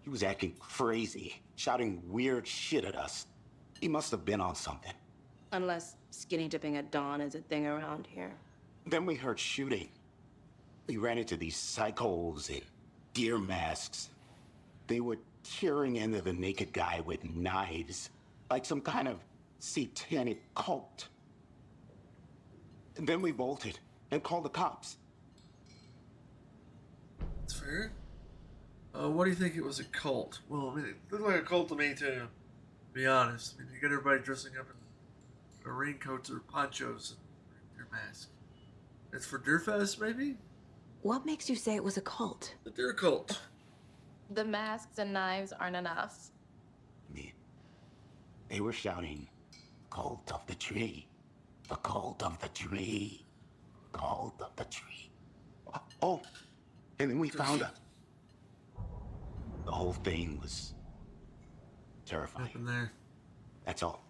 he was acting crazy, shouting weird shit at us. He must have been on something. Unless skinny dipping at dawn is a thing around here. Then we heard shooting. We ran into these psychos in deer masks. They were tearing into the naked guy with knives, like some kind of satanic cult. And then we bolted and called the cops. That's fair. What do you think it was a cult? Well, I mean, it looked like a cult to me, too. To be honest. I mean, you got everybody dressing up in raincoats or ponchos and their masks. It's for Deerfest, maybe? What makes you say it was a cult? The Deer Cult. The masks and knives aren't enough. They were shouting, "Cult of the tree. The cult of the tree. Cult of the tree." Oh, and then we found her. The whole thing was terrifying. Up in there. That's all.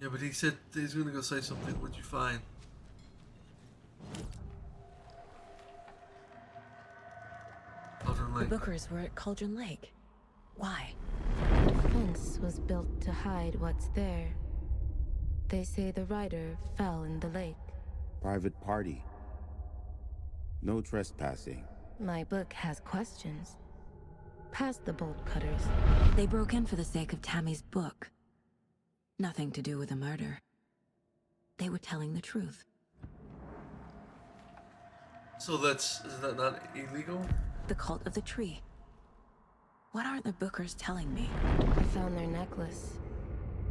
Yeah, but he said he's gonna go say something. What'd you find? Cauldron The Lake. Bookers were at Cauldron Lake. Why? The fence was built to hide what's there. They say the rider fell in the lake. Private party. No trespassing. My book has questions. Past the bolt cutters. They broke in for the sake of Tammy's book. Nothing to do with a murder. They were telling the truth. So is that not illegal? The cult of the tree. What aren't the Bookers telling me? I found their necklace.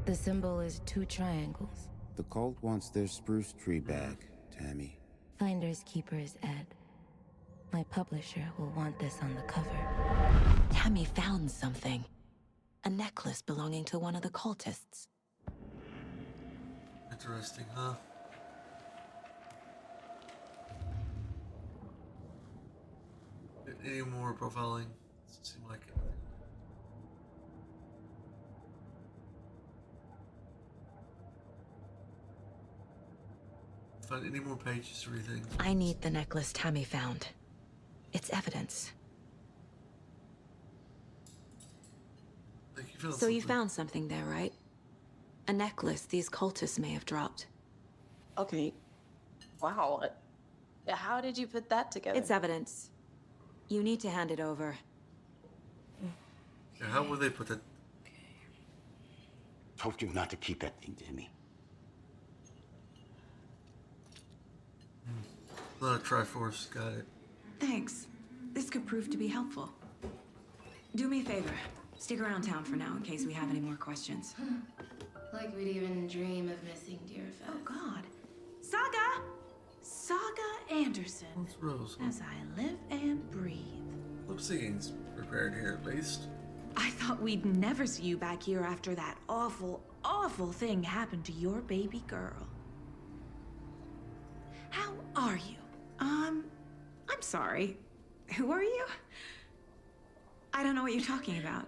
The symbol is 2 triangles. The cult wants their spruce tree back, Tammy. Finders keepers, Ed. My publisher will want this on the cover. Tammy found something. A necklace belonging to one of the cultists. Interesting, huh? Any more profiling? Doesn't seem like it. Find any more pages or anything? I need the necklace Tammy found. It's evidence. Like you found So you something. found something there, right? A necklace these cultists may have dropped. Okay. Wow. How did you put that together? It's evidence. You need to hand it over. Yeah, how would they put that? Told you not to keep that thing, Timmy. Not a Triforce, got it. Thanks. This could prove to be helpful. Do me a favor. Stick around town for now in case we have any more questions. Like we'd even dream of missing Deerfest. Oh, God. Saga! Saga Anderson. What's Rose? As I live and breathe. Lip syncing's prepared here, at least. I thought we'd never see you back here after that awful, awful thing happened to your baby girl. How are you? I'm sorry. Who are you? I don't know what you're talking about.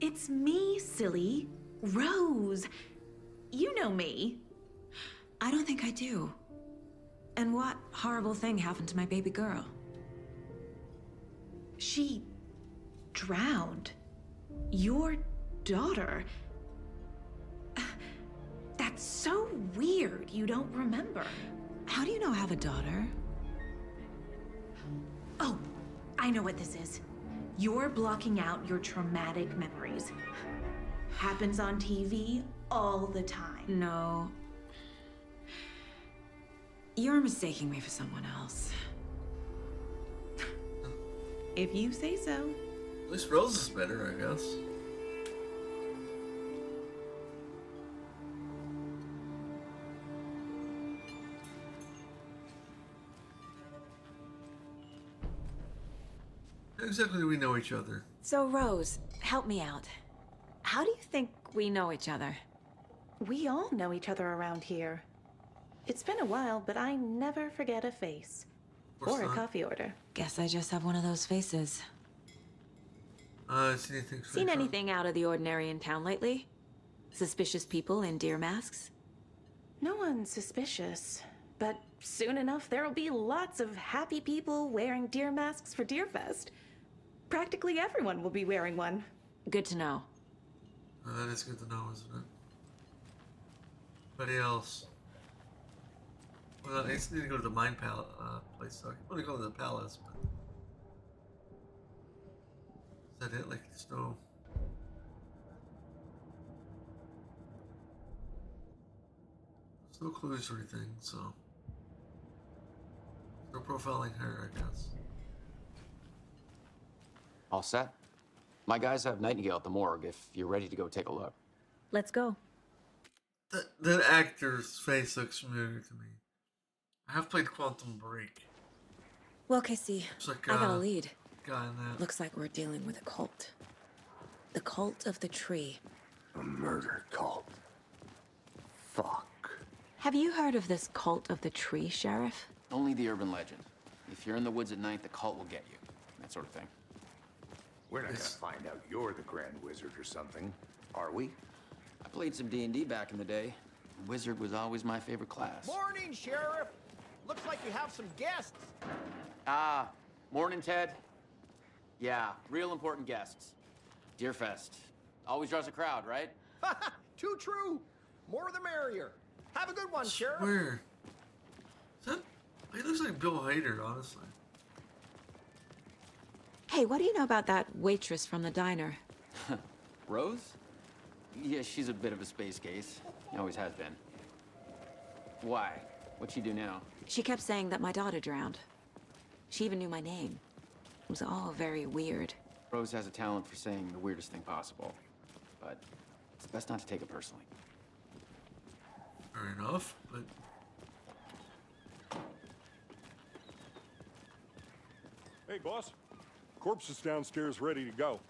It's me, silly. Rose. You know me. I don't think I do. And what horrible thing happened to my baby girl? She drowned. Your daughter. That's so weird you don't remember. How do you know I have a daughter? Oh, I know what this is. You're blocking out your traumatic memories. Happens on TV all the time. No. You're mistaking me for someone else. If you say so. At least Rose is better, I guess. How exactly do we know each other? So, Rose, help me out. How do you think we know each other? We all know each other around here. It's been a while, but I never forget a face. Or a coffee order. Guess I just have one of those faces. Seen anything out of the ordinary in town lately? Suspicious people in deer masks? No one's suspicious. But soon enough, there'll be lots of happy people wearing deer masks for Deerfest. Practically everyone will be wearing one. Good to know. That is good to know, isn't it? Anybody else? Well, I just need to go to the mine place. So I can only go to the palace, but is that it? Like, there's no clues or anything, so no profiling her, I guess. All set? My guys have Nightingale at the morgue if you're ready to go take a look. Let's go. That actor's face looks familiar to me. I have played Quantum Break. Well, Casey, Like, I got a lead. Guy in that. Looks like we're dealing with a cult. The cult of the tree. A murder cult. Fuck. Have you heard of this cult of the tree, Sheriff? Only the urban legend. If you're in the woods at night, the cult will get you. That sort of thing. We're not gonna find out you're the Grand Wizard or something, are we? I played some D&D back in the day. Wizard was always my favorite class. Morning, Sheriff! Looks like you have some guests. Morning, Ted. Yeah, real important guests. Deerfest. Always draws a crowd, right? Too true. More the merrier. Have a good one, Sheriff. Where? Is that? He looks like Bill Hader, honestly. Hey, what do you know about that waitress from the diner? Rose? Yeah, she's a bit of a space case. Always has been. Why? What'd she do now? She kept saying that my daughter drowned. She even knew my name. It was all very weird. Rose has a talent for saying the weirdest thing possible. But it's best not to take it personally. Fair enough, but... Hey, boss. Corpse is downstairs ready to go.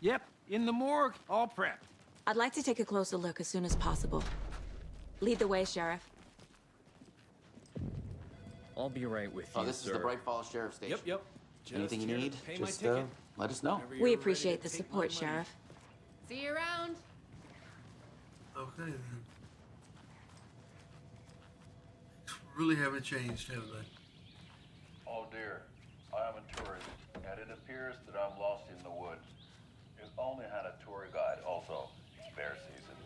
Yep, in the morgue, all prepped. I'd like to take a closer look as soon as possible. Lead the way, Sheriff. I'll be right with you, This is the Bright Falls Sheriff Station. Yep. Anything you need, just let us know. We appreciate the support, Sheriff. See you around. Okay, then. Really haven't changed, have they? Oh dear, I am a tourist, and it appears that I'm lost in the woods. You only had a tour guide, also. Bear season.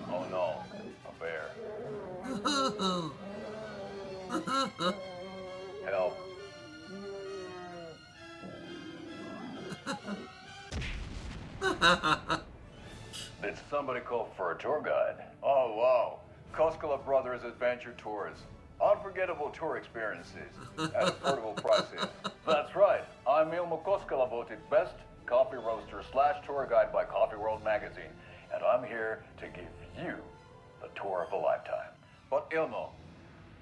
Oh no, a bear. Help. Did somebody call for a tour guide? Oh, wow. Koskela Brothers Adventure Tours. Unforgettable tour experiences at affordable prices. That's right. I'm Ilmo Koskela, voted best coffee roaster / tour guide by Coffee World magazine. And I'm here to give you the tour of a lifetime. But Ilmo,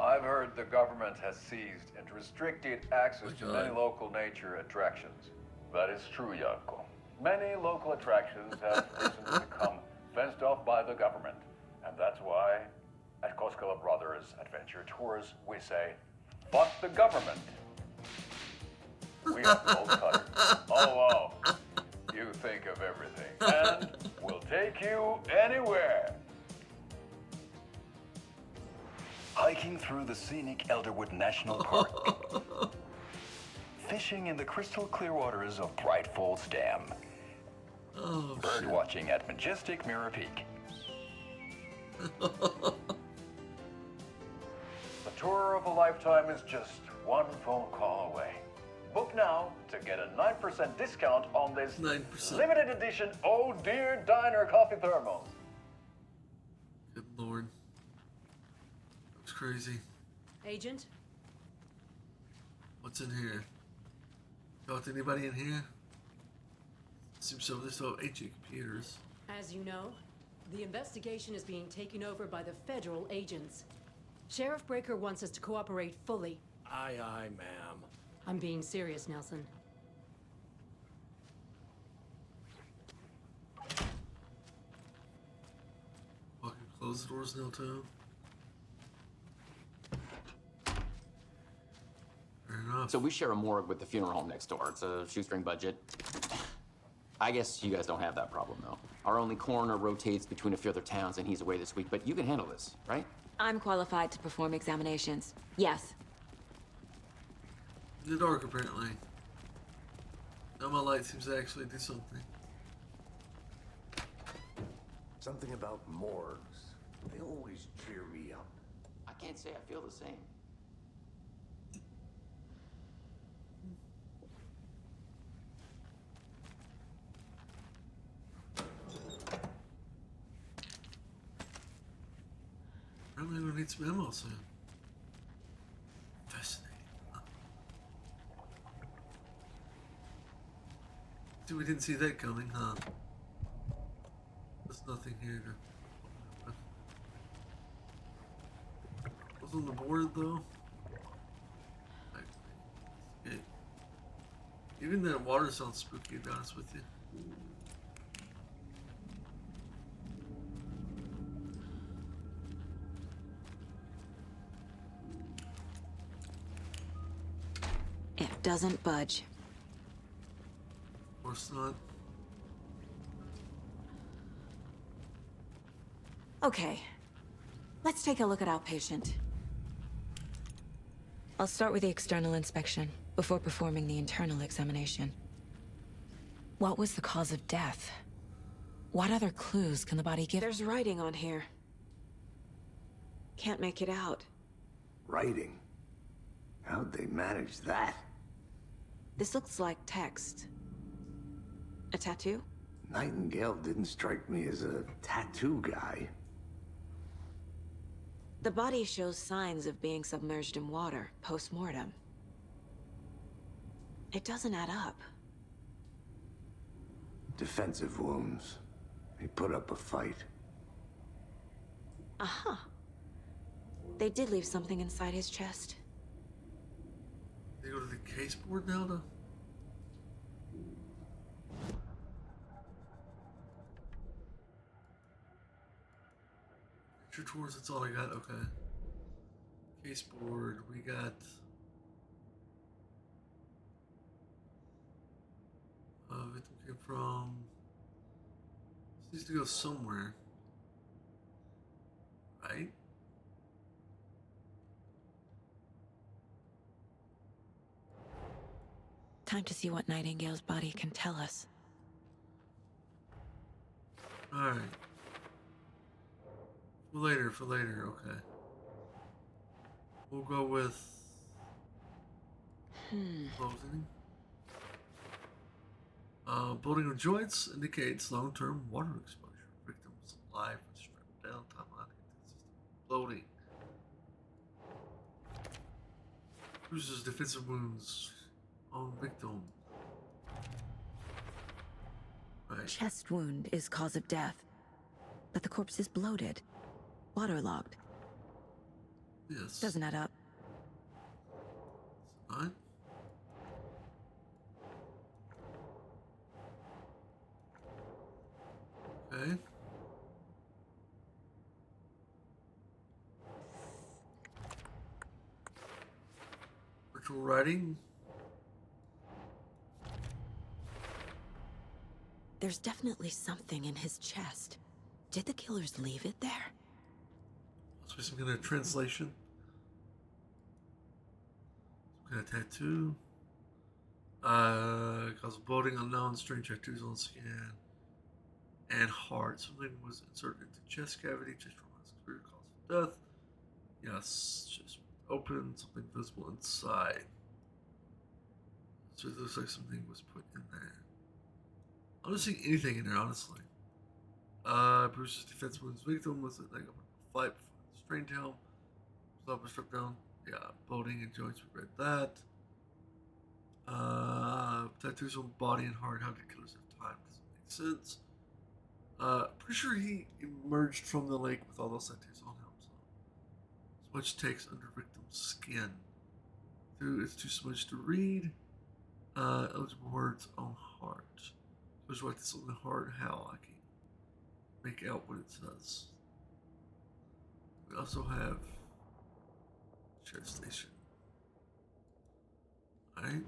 I've heard the government has seized and restricted access to many local nature attractions. That is true, Janko. Many local attractions have recently become fenced off by the government. And that's why, at Koskela Brothers Adventure Tours, we say, fuck the government. We have gold cutters. Oh, wow. You think of everything. And we'll take you anywhere. Hiking through the scenic Elderwood National Park. Fishing in the crystal clear waters of Bright Falls Dam. Bird watching at majestic Mirror Peak. The tour of a lifetime is just one phone call away. Book now to get a 9% discount on this 9%. limited edition Oh Dear Diner coffee thermos. Good lord. That's crazy. Agent? What's in here? Talk to anybody in here? Seems so. There's no ancient computers. As you know, the investigation is being taken over by the federal agents. Sheriff Breaker wants us to cooperate fully. Aye, aye, ma'am. I'm being serious, Nelson. Fucking close the doors now, too. Fair enough. So we share a morgue with the funeral home next door. It's a shoestring budget. I guess you guys don't have that problem, though. Our only coroner rotates between a few other towns, and he's away this week, but you can handle this, right? I'm qualified to perform examinations. Yes. In the dark, apparently. Now my light seems to actually do something. Something about morgues. They always cheer me up. I can't say I feel the same. Apparently we need some ammo soon. Fascinating. See, we didn't see that coming, huh? There's nothing here to... What's on the board, though? Okay. Even that water sounds spooky, to be honest with you. It doesn't budge. Of course not. Okay. Let's take a look at our patient. I'll start with the external inspection before performing the internal examination. What was the cause of death? What other clues can the body give? There's writing on here. Can't make it out. Writing? How'd they manage that? This looks like text. A tattoo? Nightingale didn't strike me as a tattoo guy. The body shows signs of being submerged in water post-mortem. It doesn't add up. Defensive wounds. He put up a fight. Uh-huh. They did leave something inside his chest. They go to the case board now, though? Picture tours, that's all I got, okay. Case board, we got... victim came from... This needs to go somewhere. Right? Time to see what Nightingale's body can tell us. Alright. For later, okay. We'll go with... clothing. Bloating of joints indicates long-term water exposure. Victims alive with stripped down timeline consistent bloating. Bruises, defensive wounds on victim. Right. Chest wound is cause of death, but the corpse is bloated, waterlogged. Yes. Doesn't add up. Fine. Okay. Virtual writing. There's definitely something in his chest. Did the killers leave it there? Must be some kind of translation. Some kind of tattoo. Cause bloating, unknown, strange tattoos on skin and heart. Something was inserted into chest cavity, just reminds clear cause of death. Yes, just open, something visible inside. So it looks like something was put in there. I don't see anything in there, honestly. Bruce's defense wounds victim was like a fight before the strained helm. Stop struck down. Yeah, bloating and joints, we read that. Tattoos on body and heart. How did killers have time? Doesn't make sense. Pretty sure he emerged from the lake with all those tattoos on him. So smudge takes under victim's skin. Through it's too smudged to read. Eligible words on heart. Let's write this on the heart. How I can make out what it says. We also have sheriff station. Alright.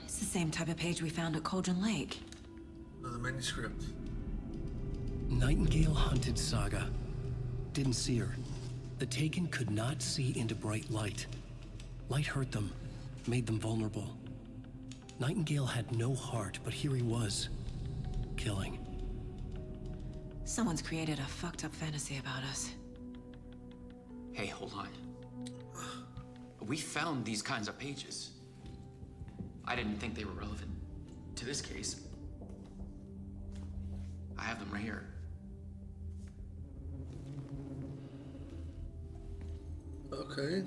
It's the same type of page we found at Cauldron Lake. Another manuscript. Nightingale hunted Saga. Didn't see her. The Taken could not see into bright light. Light hurt them, made them vulnerable. Nightingale had no heart, but here he was, killing. Someone's created a fucked up fantasy about us. Hey, hold on. We found these kinds of pages. I didn't think they were relevant to this case. I have them right here. Okay.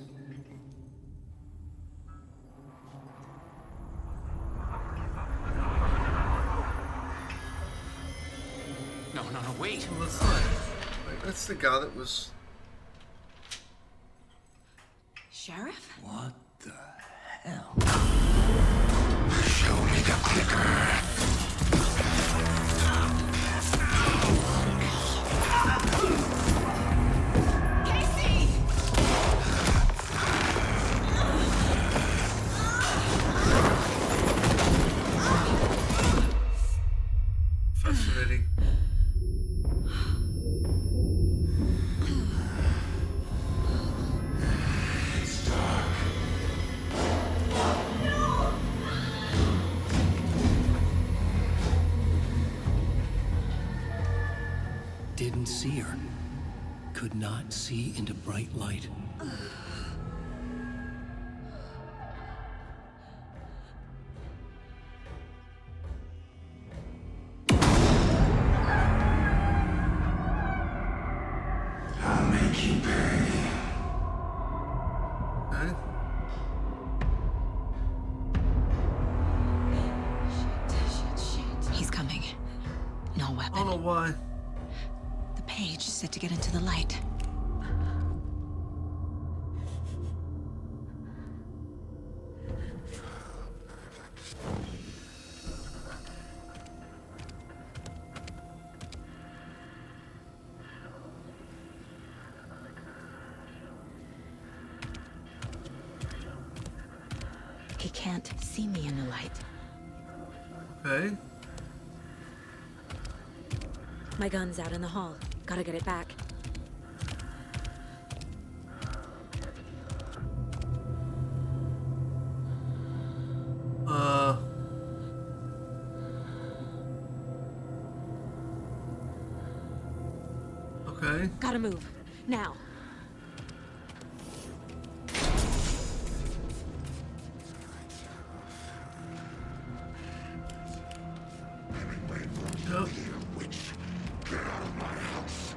No, wait. Well, that's not. Wait, that's the guy that was. Sheriff? What the hell? Show me the clicker. Fascinating. It's dark. Didn't see her. Could not see into bright light. I'll make you pay. Okay. He's coming. No weapon. I don't know why. The page said to get into the light. He can't see me in the light. Okay. My gun's out in the hall. Gotta get it back. Okay. Gotta move. Now. Yep. Get out of my house.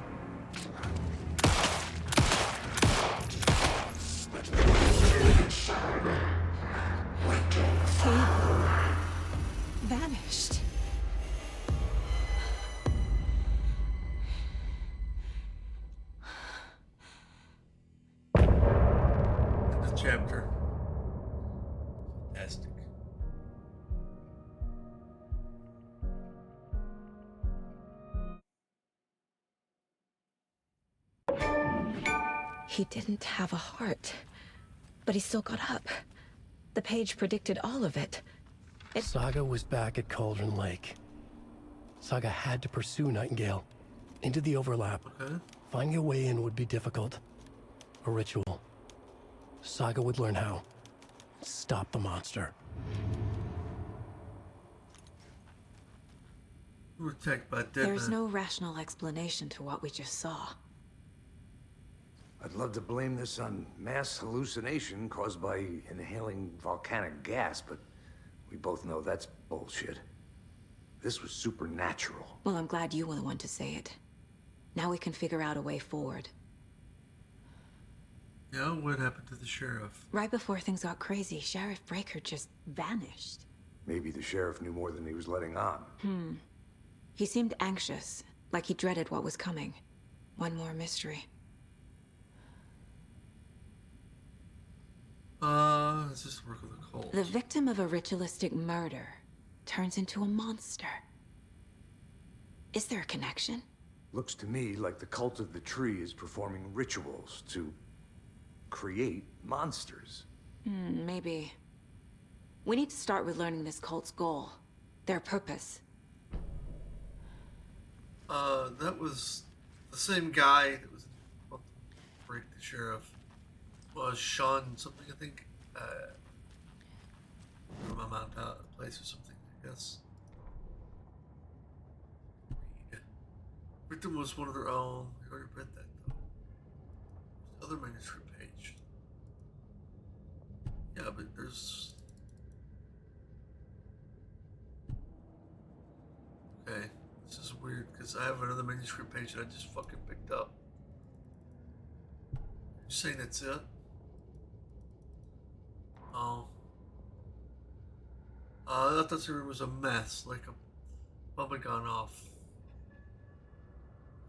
He vanished. The chapter. Fantastic. He didn't have a heart, but he still got up. The page predicted all of it. Saga was back at Cauldron Lake. Saga had to pursue Nightingale into the overlap. Okay. Finding a way in would be difficult. A ritual. Saga would learn how. Stop the monster. We were attacked by dead There's men. no rational explanation to what we just saw. I'd love to blame this on mass hallucination caused by inhaling volcanic gas, but we both know that's bullshit. This was supernatural. Well, I'm glad you were the one to say it. Now we can figure out a way forward. Yeah, what happened to the sheriff? Right before things got crazy, Sheriff Breaker just vanished. Maybe the sheriff knew more than he was letting on. He seemed anxious, like he dreaded what was coming. One more mystery. It's just the work of the cult. The victim of a ritualistic murder turns into a monster. Is there a connection? Looks to me like the cult of the tree is performing rituals to create monsters. Maybe. We need to start with learning this cult's goal. Their purpose. That was the same guy that was about to break the sheriff. Was Sean something, I think? From my mount out place or something, I guess. Victim was one of their own. We already read that though. Other manuscript page. Yeah, but there's. Okay, this is weird because I have another manuscript page that I just fucking picked up. You're saying that's it? Oh. I thought the room was a mess, like a bomb had gone off.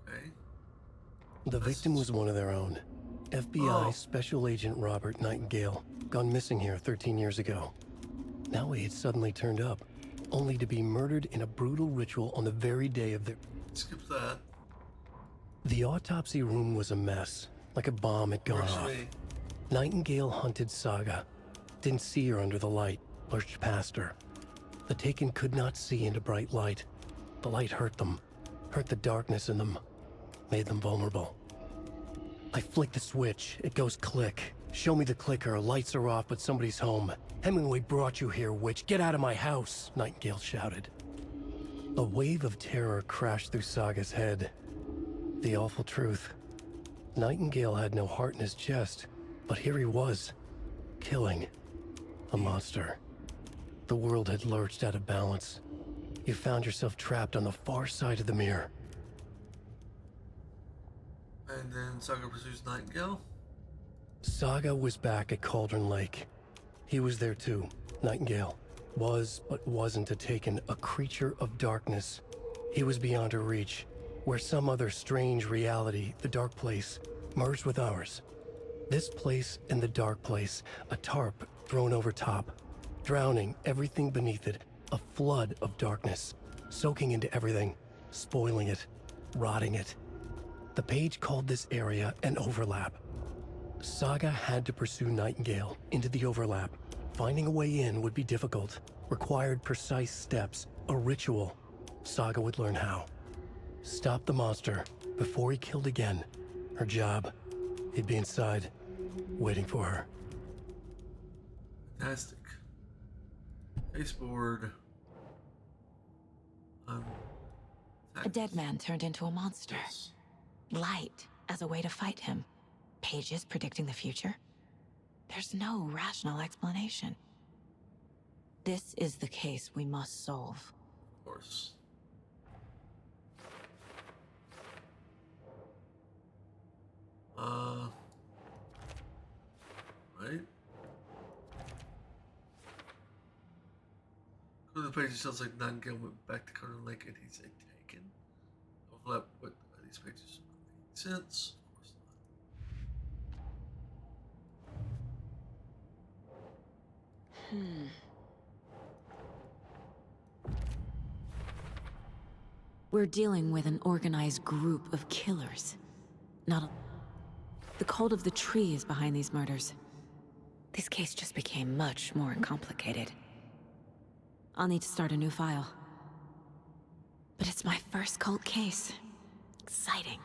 Okay. The victim was one of their own. FBI Special Agent Robert Nightingale, gone missing here 13 years ago. Now he had suddenly turned up, only to be murdered in a brutal ritual on the very day of their... Skip that. The autopsy room was a mess, like a bomb had gone off. Nightingale hunted Saga. Didn't see her under the light, lurched past her. The Taken could not see into bright light. The light hurt them, hurt the darkness in them, made them vulnerable. I flick the switch, it goes click. Show me the clicker, lights are off, but somebody's home. Hemingway brought you here, witch. Get out of my house, Nightingale shouted. A wave of terror crashed through Saga's head. The awful truth. Nightingale had no heart in his chest, but here he was, killing a monster. The world had lurched out of balance. You found yourself trapped on the far side of the mirror. And then Saga pursues Nightingale? Saga was back at Cauldron Lake. He was there too. Nightingale was, but wasn't a Taken, a creature of darkness. He was beyond her reach, where some other strange reality, the dark place, merged with ours. This place and the dark place, a tarp thrown over top, drowning everything beneath it, a flood of darkness, soaking into everything, spoiling it, rotting it. The page called this area an overlap. Saga had to pursue Nightingale into the overlap, Finding a way in would be difficult, required precise steps, a ritual. Saga would learn how. Stop the monster before he killed again. Her job. He'd be inside, waiting for her. Fantastic. Baseboard. A dead man turned into a monster. Light as a way to fight him. Pages predicting the future. There's no rational explanation. This is the case we must solve. Of course. Right? Go to the page, it sounds like Nightingale went back to Cauldron Lake and he's taken. Overlap with these pages make sense. Of course not. We're dealing with an organized group of killers. Not a... The cult of the tree is behind these murders. This case just became much more complicated. I'll need to start a new file. But it's my first cult case. Exciting.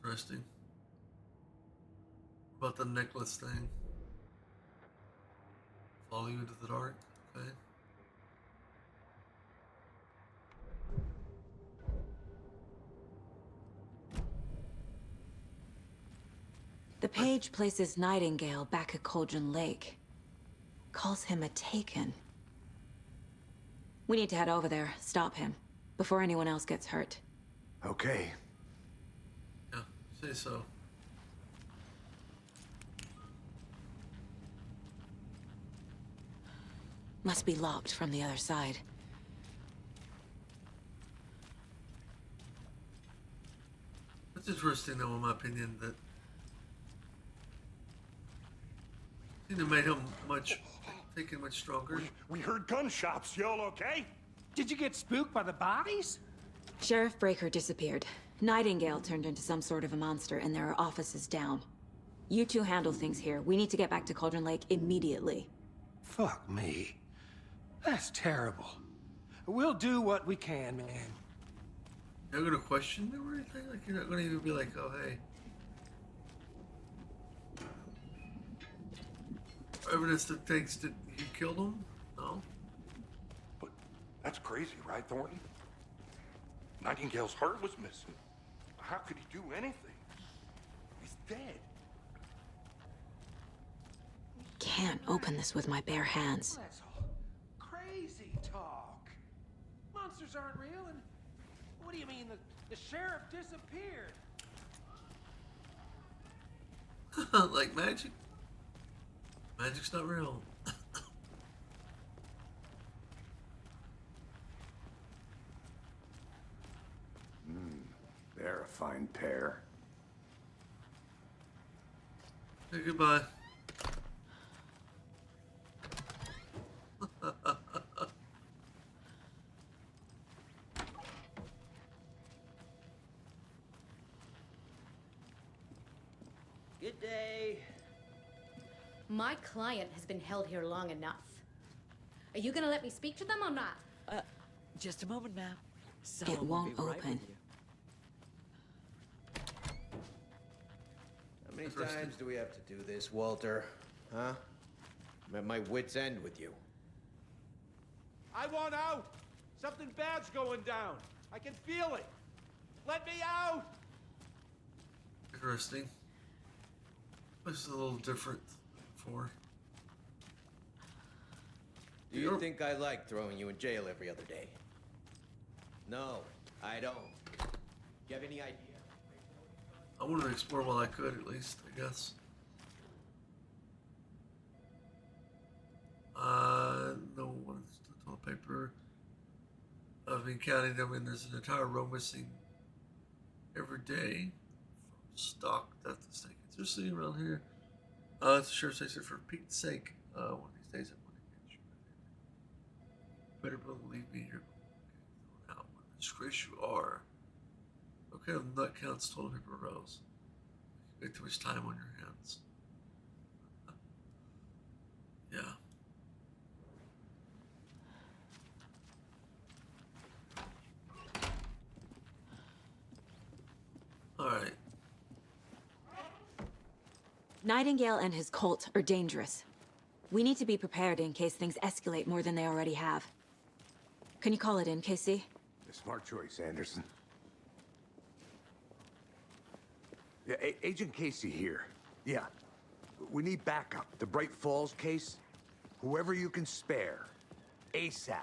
Interesting. About the necklace thing. Follow you into the dark. Okay. The page places Nightingale back at Cauldron Lake. Calls him a Taken. We need to head over there, stop him, before anyone else gets hurt. Okay. Yeah, say so. Must be locked from the other side. It's interesting, though, in my opinion, that it made him taken much stronger. We heard gunshots. Y'all okay? Did you get spooked by the bodies? Sheriff Breaker disappeared. Nightingale turned into some sort of a monster, and there are offices down. You two handle things here. We need to get back to Cauldron Lake immediately. Fuck me. That's terrible. We'll do what we can, man. You're not gonna question them or anything? Like, you're not gonna even be like, oh, hey. Evidence that thinks that you killed him? No? But that's crazy, right, Thornton? Nightingale's heart was missing. How could he do anything? He's dead. Can't open this with my bare hands. That's all crazy talk. Monsters aren't real, and what do you mean the sheriff disappeared? Like magic? Magic's not real. They're a fine pair. Say goodbye. Good day. My client has been held here long enough. Are you gonna let me speak to them or not? Just a moment, ma'am. It won't open. How many times do we have to do this, Walter? Huh? I'm at my wit's end with you. I want out! Something bad's going down. I can feel it. Let me out! Interesting. This is a little different for. Do you think I like throwing you in jail every other day? No, I don't. Do you have any idea? I wanted to explore while I could, at least, I guess. No, what is the toilet paper? I've been counting them, and there's an entire row missing every day from stock death to snake. Is there sitting around here? It's a sheriff's station for Pete's sake. One of these days I'm going to get you. Better believe me, you're going out. What a disgrace you are. What kind of nut counts toilet paper rolls? You get too much time on your hands. Nightingale and his cult are dangerous. We need to be prepared in case things escalate more than they already have. Can you call it in, Casey? A smart choice, Anderson. Yeah, Agent Casey here. Yeah. We need backup. The Bright Falls case? Whoever you can spare. ASAP.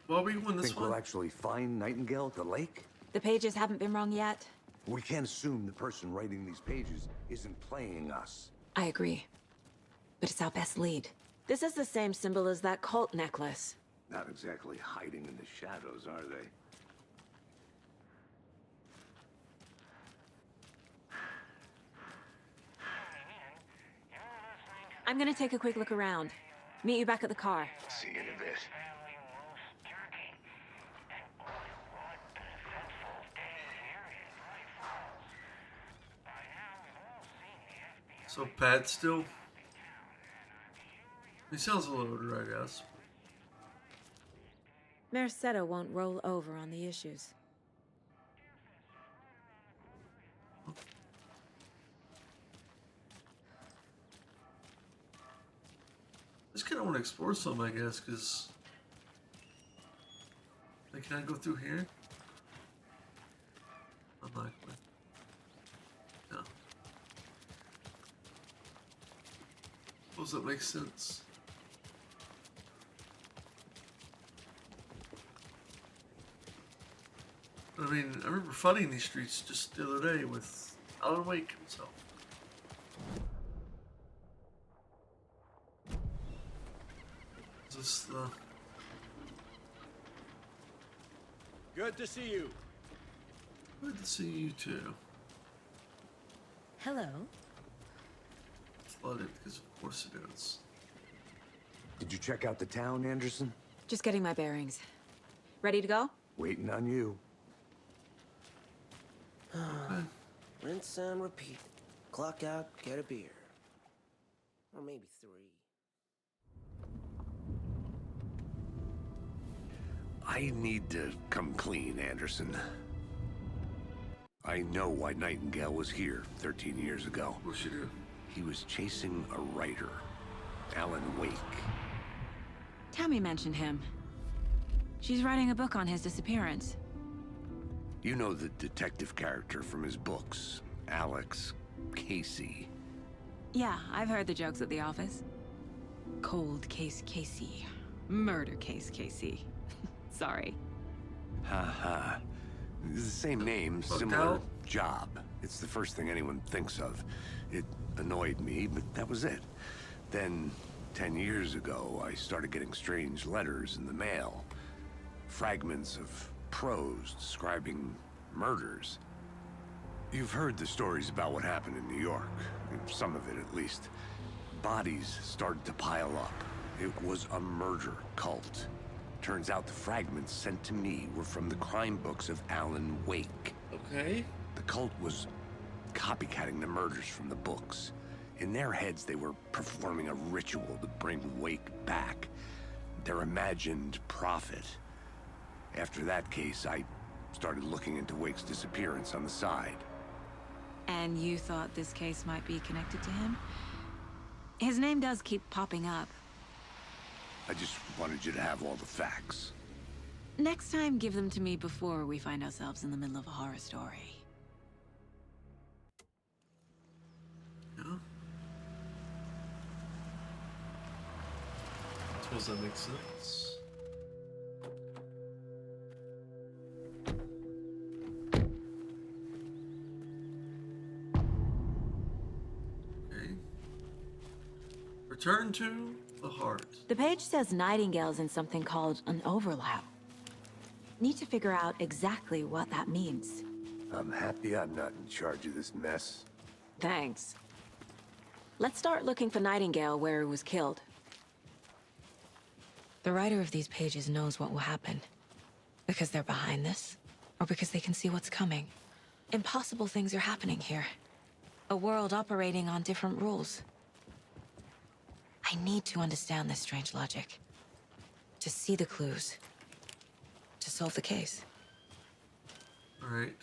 Well, we won this Think one. we'll actually find Nightingale at the lake? The pages haven't been wrong yet. We can't assume the person writing these pages isn't playing us. I agree. But it's our best lead. This is the same symbol as that cult necklace. Not exactly hiding in the shadows, are they? I'm gonna take a quick look around. Meet you back at the car. See you in a bit. So Pat still? He sounds a little older, I guess. Mercado won't roll over on the issues. Just kind of want to explore some, I guess, because... Like, can I go through here? Unlikely. No. Suppose that makes sense. I mean, I remember fighting these streets just the other day with Alan Wake himself. Is this the... Good to see you. Good to see you too. Hello. Flooded, because of course it is. Did you check out the town, Anderson? Just getting my bearings. Ready to go? Waiting on you. Rinse and repeat. Clock out, get a beer. Or maybe 3. I need to come clean, Anderson. I know why Nightingale was here 13 years ago. What should do? He was chasing a writer, Alan Wake. Tammy mentioned him. She's writing a book on his disappearance. You know the detective character from his books, Alex Casey. Yeah, I've heard the jokes at the office. Cold case Casey. Murder case Casey. Sorry. Ha. It's the same name, similar job. It's the first thing anyone thinks of. It annoyed me, but that was it. Then, 10 years ago, I started getting strange letters in the mail. Fragments of prose describing murders. You've heard the stories about what happened in New York. Some of it, at least. Bodies started to pile up. It was a murder cult. Turns out the fragments sent to me were from the crime books of Alan Wake. Okay. The cult was copycatting the murders from the books. In their heads, they were performing a ritual to bring Wake back. Their imagined prophet. After that case, I started looking into Wake's disappearance on the side. And you thought this case might be connected to him? His name does keep popping up. I just wanted you to have all the facts. Next time, give them to me before we find ourselves in the middle of a horror story. Yeah. Suppose that makes sense. Okay. Return to the heart. The page says Nightingale's in something called an overlap. Need to figure out exactly what that means. I'm happy I'm not in charge of this mess. Thanks. Let's start looking for Nightingale where he was killed. The writer of these pages knows what will happen. Because they're behind this, or because they can see what's coming. Impossible things are happening here. A world operating on different rules. I need to understand this strange logic. To see the clues. To solve the case. Alright.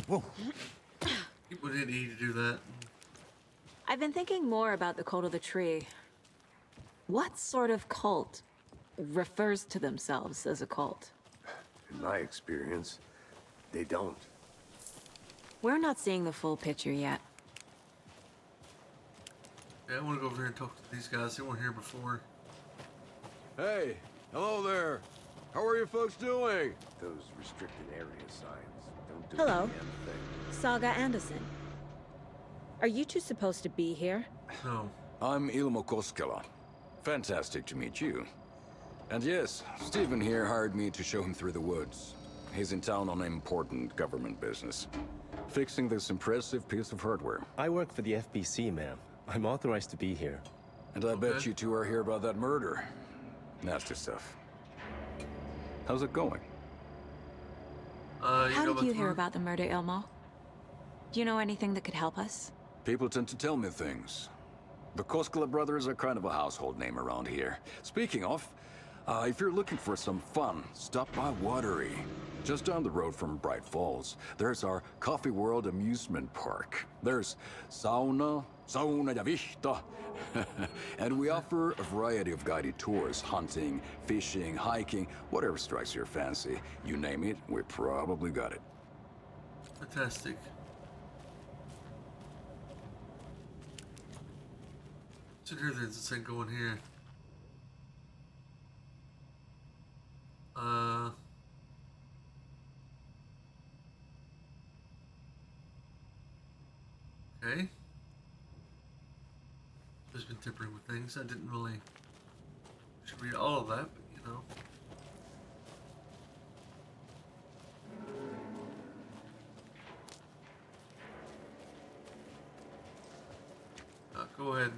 Whoa. People didn't need to do that. I've been thinking more about the cult of the tree. What sort of cult refers to themselves as a cult? In my experience, they don't. We're not seeing the full picture yet. Yeah, I want to go over here and talk to these guys. They weren't here before. Hey, hello there. How are you folks doing? Those restricted area signs don't do Hello. a damn thing. Saga Anderson. Are you two supposed to be here? No. I'm Ilmo Koskela. Fantastic to meet you. And yes, Stephen here hired me to show him through the woods. He's in town on important government business. Fixing this impressive piece of hardware. I work for the FBC, ma'am. I'm authorized to be here. And I bet you two are here about that murder. Nasty stuff. How's it going? How did you hear about the murder, Ilmo? Do you know anything that could help us? People tend to tell me things. The Koskela brothers are kind of a household name around here. Speaking of, if you're looking for some fun, stop by Watery. Just down the road from Bright Falls, there's our Coffee World amusement park. There's sauna ja vihta. And we offer a variety of guided tours, hunting, fishing, hiking, whatever strikes your fancy. You name it, we probably got it. Fantastic. What's in here then? This ain't going here. Okay. Just been tinkering with things. I didn't really should read all of that, but you know. Go ahead.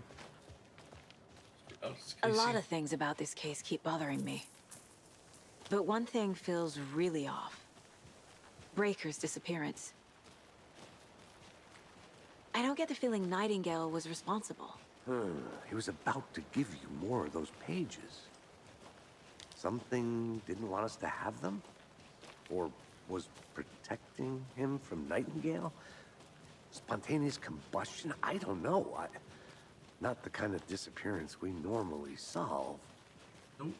A lot of things about this case keep bothering me. But one thing feels really off. Breaker's disappearance. I don't get the feeling Nightingale was responsible. He was about to give you more of those pages. Something didn't want us to have them? Or was protecting him from Nightingale? Spontaneous combustion? I don't know. Not the kind of disappearance we normally solve. Nope.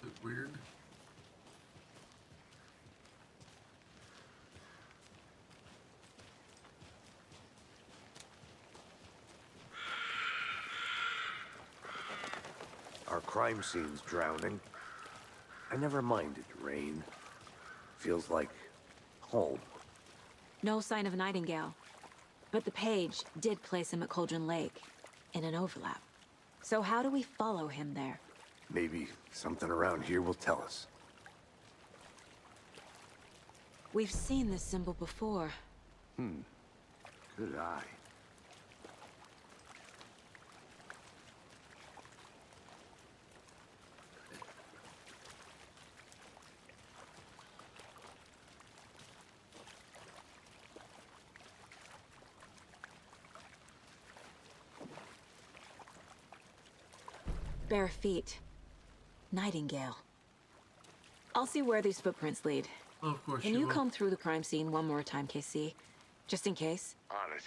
Bit weird. Our crime scene's drowning. I never minded rain. Feels like home. No sign of Nightingale. But the page did place him at Cauldron Lake, in an overlap. So how do we follow him there? Maybe something around here will tell us. We've seen this symbol before. Good eye. Bare feet. Nightingale. I'll see where these footprints lead. Oh, of course Can you you will. comb through the crime scene one more time, KC? Just in case? On it.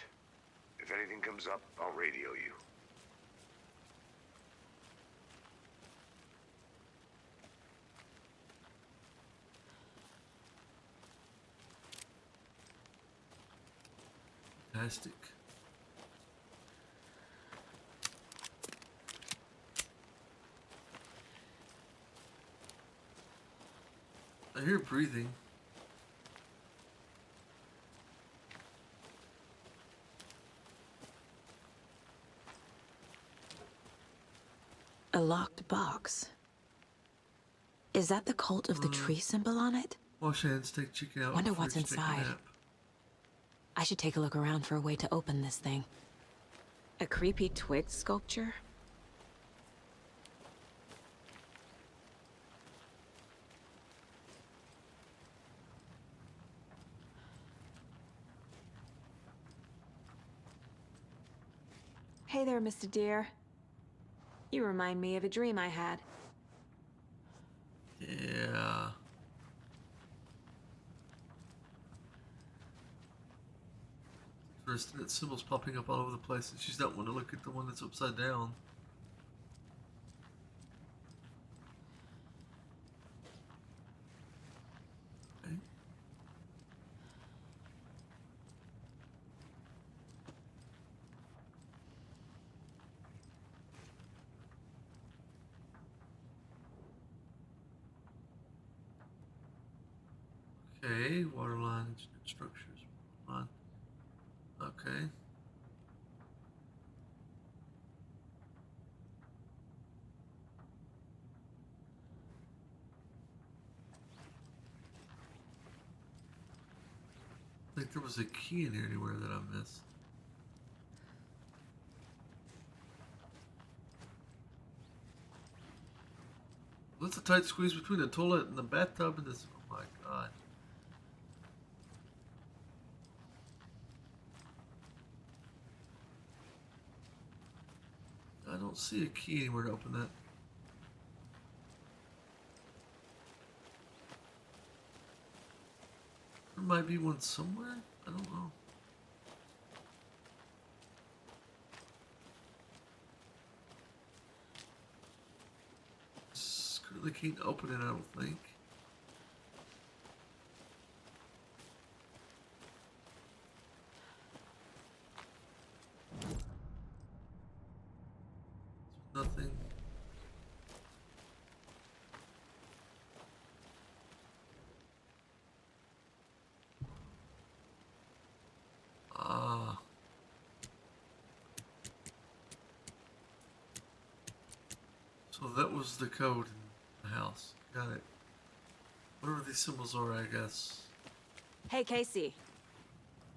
If anything comes up, I'll radio you. Fantastic. I hear breathing. A locked box. Is that the cult of the tree symbol on it? Wash hands, take chicken out. Wonder before what's you take a inside. nap. I should take a look around for a way to open this thing. A creepy twig sculpture? Hey there, Mr. Deer. You remind me of a dream I had. Yeah. interesting that symbols popping up all over the place, and she's not wanting to look at the one that's upside down. Okay. Okay, water lines and structures. Okay. I think there was a key in here anywhere that I missed. What's the tight squeeze between the toilet and the bathtub and this? Oh my god. I don't see a key anywhere to open that. There might be one somewhere. I don't know. Currently can't open it, I don't think. Nothing. Ah. So that was the code in the house. Got it. Whatever these symbols are, I guess. Hey, Casey.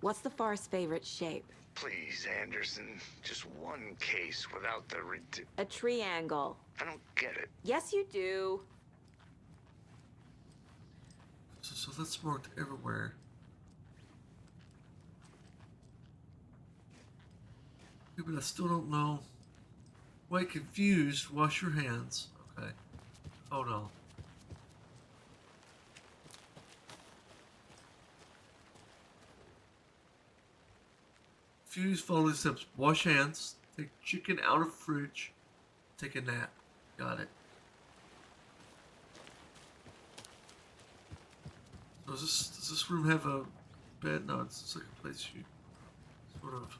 What's the forest's favorite shape? Please, Anderson. Just one case without the A triangle. I don't get it. Yes, you do. So that's marked everywhere. Yeah, but I still don't know. Wait, confused. Wash your hands. Okay. Hold on. Confused, follow the steps. Wash hands. Take chicken out of fridge. Take a nap. Got it. So does this room have a bed? No, it's like a place you sort of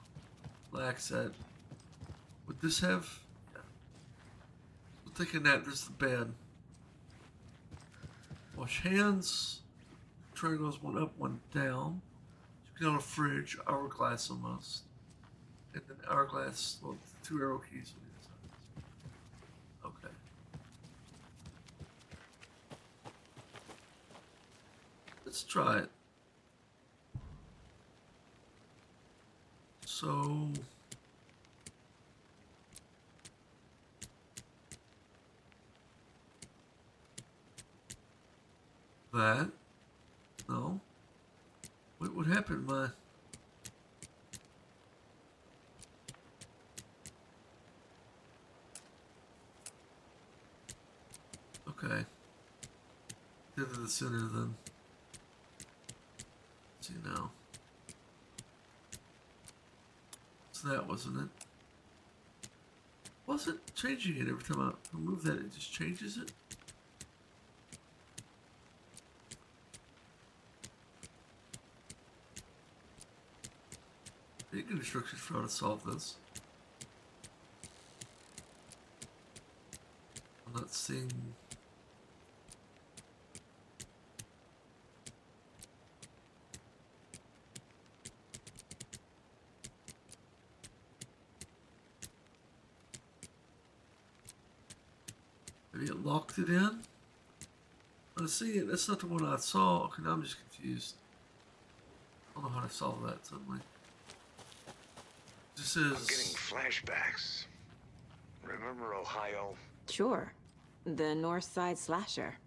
relax at. Would this have? Yeah. We'll take a nap. There's the bed. Wash hands. Triangles, one up, one down. Chicken out of fridge. Hourglass almost. And then hourglass, well, 2 arrow keys on either side. Okay. Let's try it. So that. No. Wait, what happened? My okay. Get to the center then. Let's see now. So that wasn't it. Was it changing it every time I remove that? It just changes it. Big instructions for how to solve this. I'm not seeing. Maybe it locked it in? I see it. That's not the one I saw. Okay, now I'm just confused. I don't know how to solve that suddenly. This is. I'm getting flashbacks. Remember Ohio? Sure. The North Side slasher.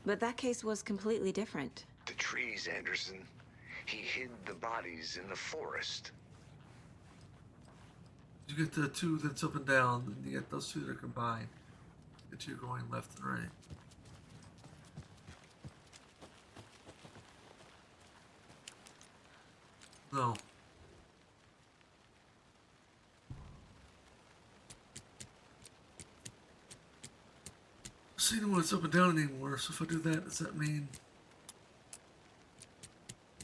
But that case was completely different. The trees, Anderson. He hid the bodies in the forest. You get the 2 that's up and down, and you get those 2 that are combined. The 2 going left and right. No. seeing when it's up and down anymore, so if I do that, does that mean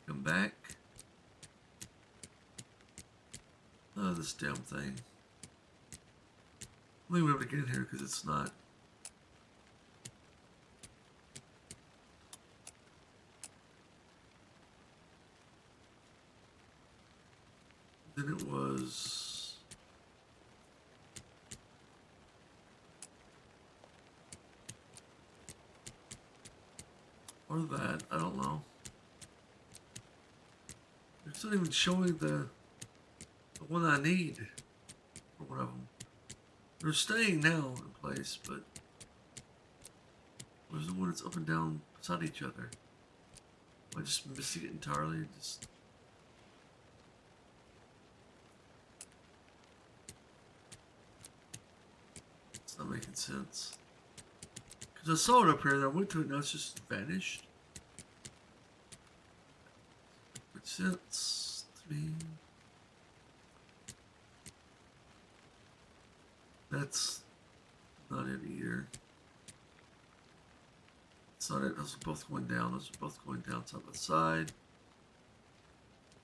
come back? Oh, this damn thing. Let me be able to get in here because it's not. Then it was. Or that, I don't know. It's not even showing the one I need for one of them. They're staying now in place, but where's the one that's up and down beside each other? Am I just missing it entirely? Just it's not making sense. Because I saw it up here and I went to it and now it's just vanished. Makes sense to me. That's not it either. It's not it. Those are both going down. Those are both going down side by side.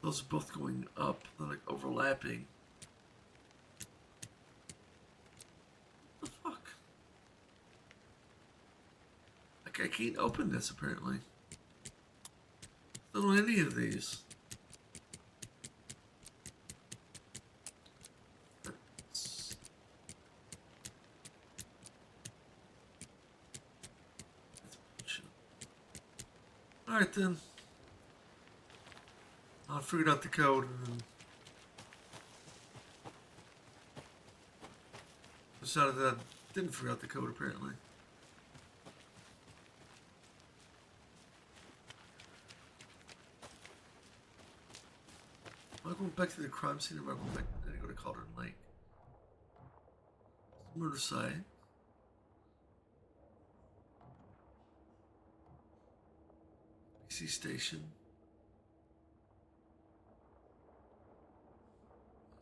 Those are both going up. They're like overlapping. What the fuck? Like I can't open this apparently. Not on any of these. Alright then. I figured out the code and then decided that I didn't figure out the code apparently. Am I going back to the crime scene or am I going back to go to Cauldron Lake? Murder site. PC station.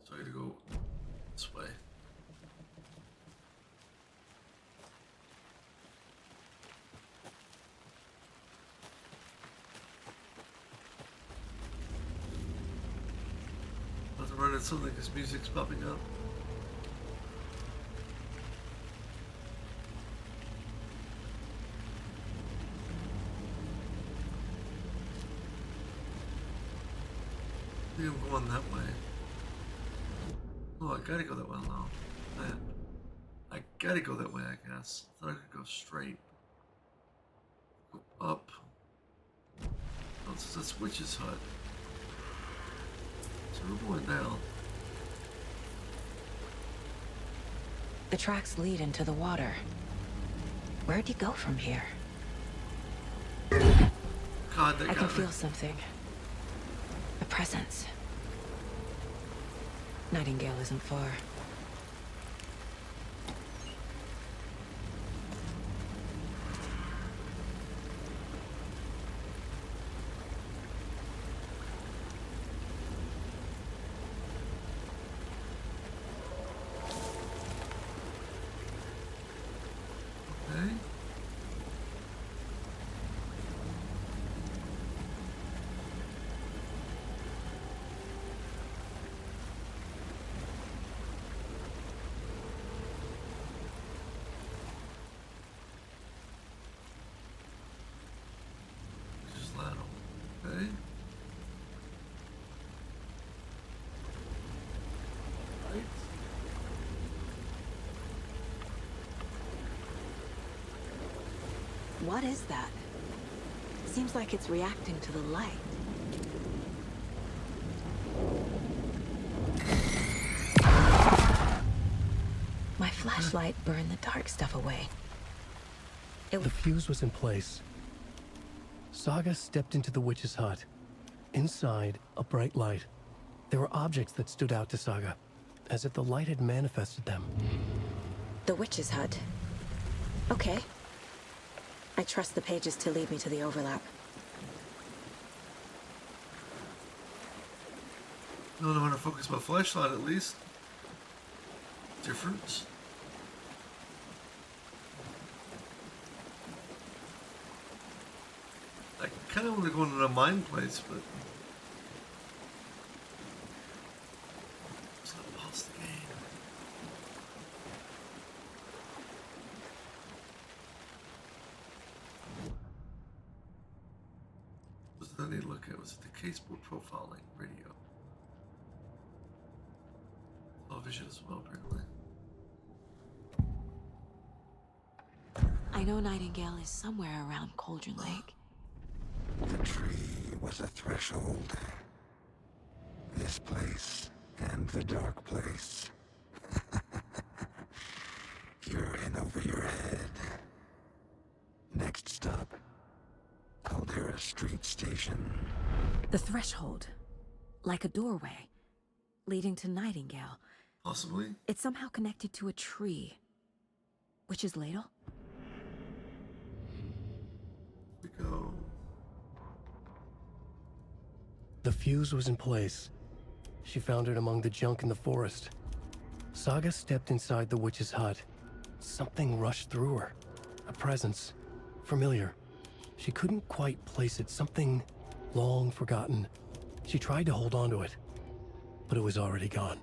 So I gotta go this way. I have to run into something because music's popping up. I think I'm going that way. Oh, I gotta go that way now. I gotta go that way, I guess. I thought I could go straight. Go up. Oh, this is that's Witch's Hut. So we're going down. The tracks lead into the water. Where'd you go from here? God, that I can got me. feel something. A presence. Nightingale isn't far. Okay. Just ladle. Okay. Right. What is that? Seems like it's reacting to the light. My flashlight burned the dark stuff away. The fuse was in place. Saga stepped into the witch's hut. Inside, a bright light. There were objects that stood out to Saga, as if the light had manifested them. The witch's hut. Okay. I trust the pages to lead me to the overlap. I don't know how to focus my flashlight at least. Different. kind of want to go into the mine place, but let's not pause the game. What did I need to look at? Was it the caseboard profiling radio? Television as well, apparently. I know Nightingale is somewhere around Cauldron Lake. The tree was a threshold. This place and the dark place. You're in over your head. Next stop, Caldera Street Station. The threshold. Like a doorway. Leading to Nightingale. Possibly. It's somehow connected to a tree. Witch's ladle? We go. The fuse was in place. She found it among the junk in the forest. Saga stepped inside the witch's hut. Something rushed through her. A presence. Familiar. She couldn't quite place it. Something long forgotten. She tried to hold on to it, but it was already gone.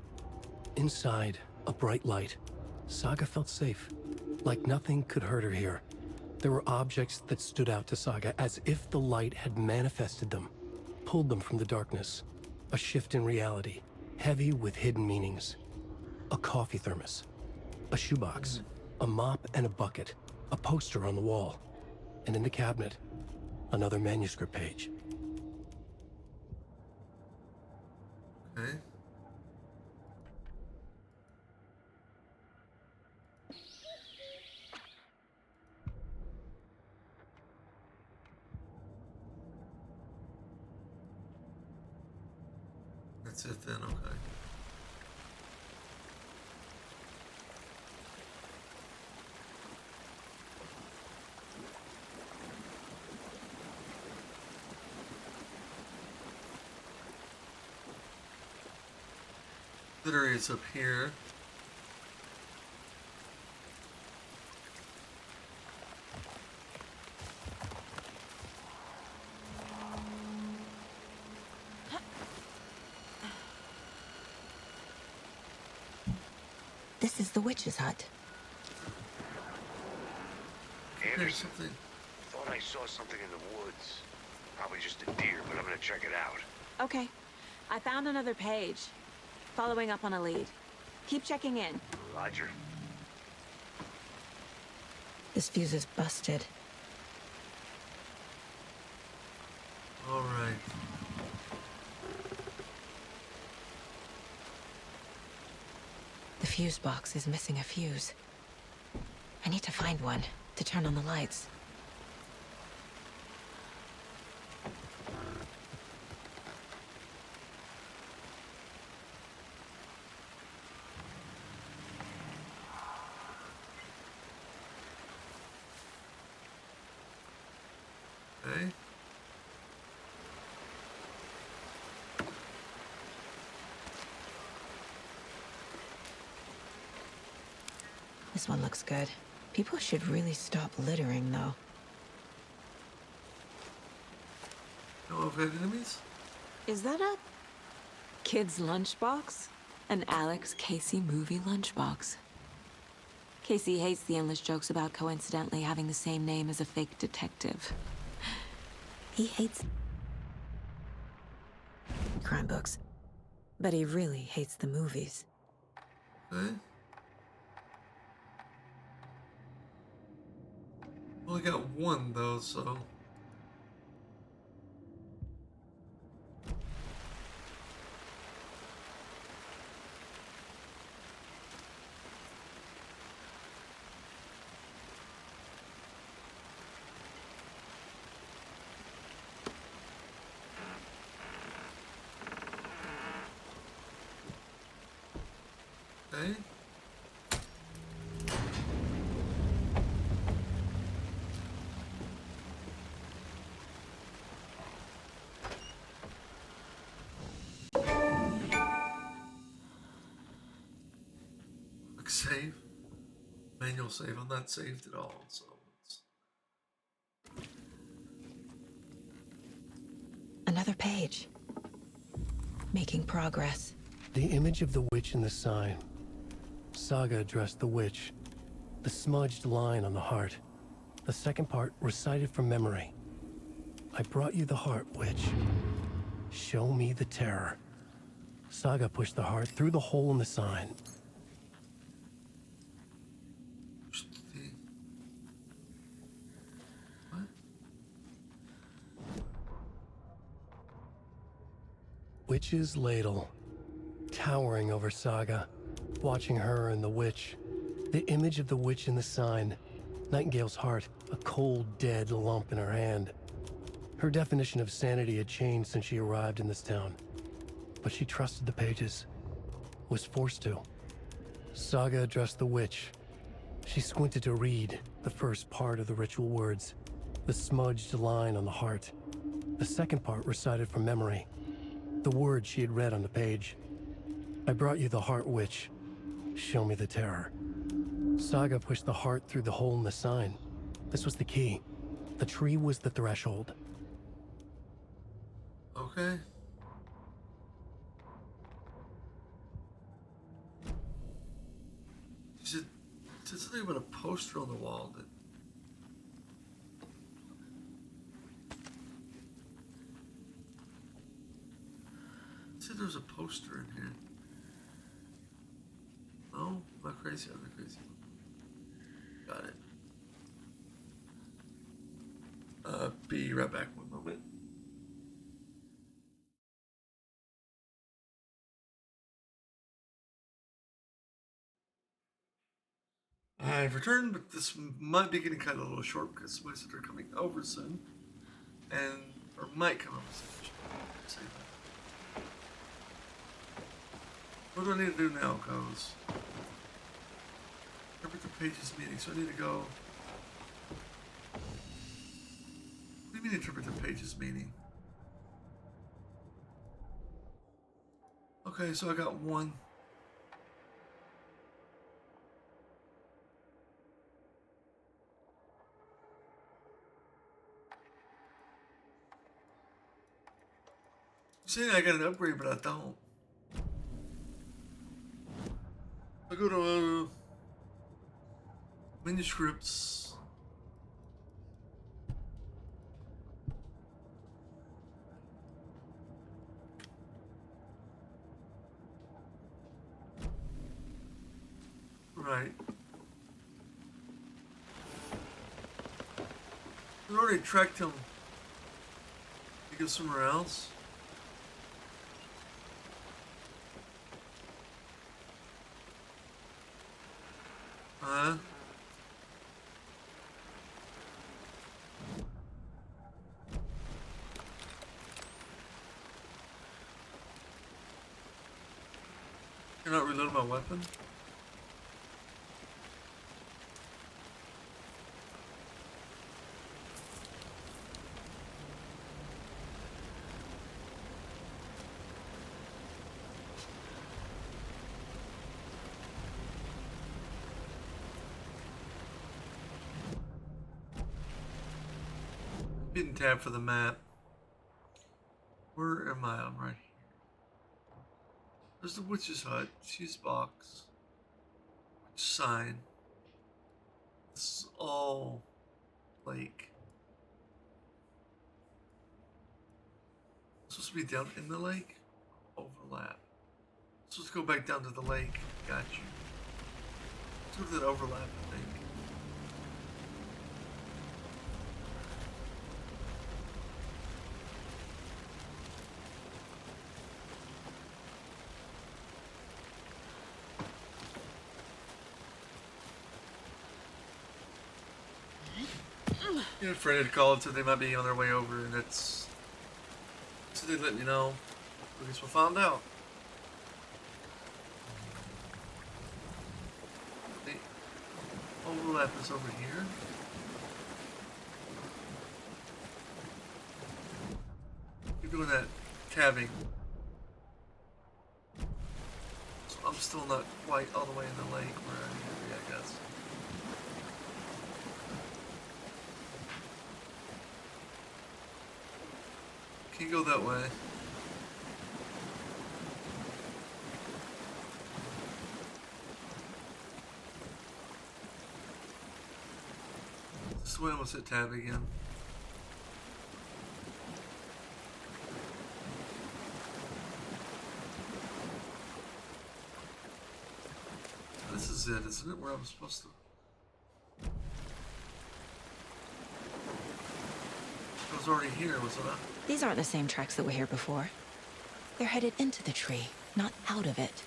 Inside, a bright light. Saga felt safe. Like nothing could hurt her here. There were objects that stood out to Saga as if the light had manifested them, pulled them from the darkness. A shift in reality, heavy with hidden meanings. A coffee thermos, a shoebox, a mop and a bucket, a poster on the wall, and in the cabinet, another manuscript page. Okay. That's it then, okay. Literally, it's up here. This is the witch's hut. Anderson, thought I saw something in the woods. Probably just a deer, but I'm gonna check it out. Okay. I found another page. Following up on a lead. Keep checking in. Roger. This fuse is busted. All right. The fuse box is missing a fuse. I need to find one to turn on the lights. Okay. This one looks good. People should really stop littering, though. No overhead enemies? Is that a kid's lunchbox? An Alex Casey movie lunchbox. Casey hates the endless jokes about coincidentally having the same name as a fake detective. He hates crime books, but he really hates the movies. Okay. Only got one though, so. Okay. Quick save. Manual save. I'm not saved at all, so. another page. Making progress. The image of the witch in the sign. Saga addressed the witch. The smudged line on the heart. The second part recited from memory. I brought you the heart, witch. Show me the terror. Saga pushed the heart through the hole in the sign. What? Witch's ladle. Towering over Saga. Watching her and the witch. The image of the witch in the sign. Nightingale's heart, a cold, dead lump in her hand. Her definition of sanity had changed since she arrived in this town. But she trusted the pages. Was forced to. Saga addressed the witch. She squinted to read the first part of the ritual words. The smudged line on the heart. The second part recited from memory. The words she had read on the page. I brought you the heart, witch. Show me the terror. Saga pushed the heart through the hole in the sign. This was the key. The tree was the threshold. Okay. She said something about a poster on the wall that... She said there was a poster in here. No? Am I crazy? I'm not crazy. Got it. Be right back one moment. I've returned, but this might be getting kind of a little short because somebody said they're coming over soon. Or might come over soon. Say that. What do I need to do now, goes? Interpret the pages meaning, so I need to go... What do you mean interpret the pages meaning? Okay, so I got one. Saying I got an upgrade, but I don't. I go to manuscripts. Right. I already tracked him to go somewhere else. Cannot reload my weapon? Hidden tab for the map. Where am I? I'm right here. There's the witch's hut. Fuse box. Witch sign. This is all lake. It's supposed to be down in the lake? Overlap. So let's go back down to the lake. Got you. Let's go to that overlap, I think. You know, Fred had called, said they might be on their way over, and that's... So they let me know. I guess we'll find out. The overlap is over here. You're doing that tabbing. So I'm still not quite all the way in the lake where I need to be, I guess. Can't go that way. This way I almost hit tab again. This is it, isn't it? Where I'm supposed to... I was already here, wasn't I? These aren't the same tracks that were here before. They're headed into the tree, not out of it.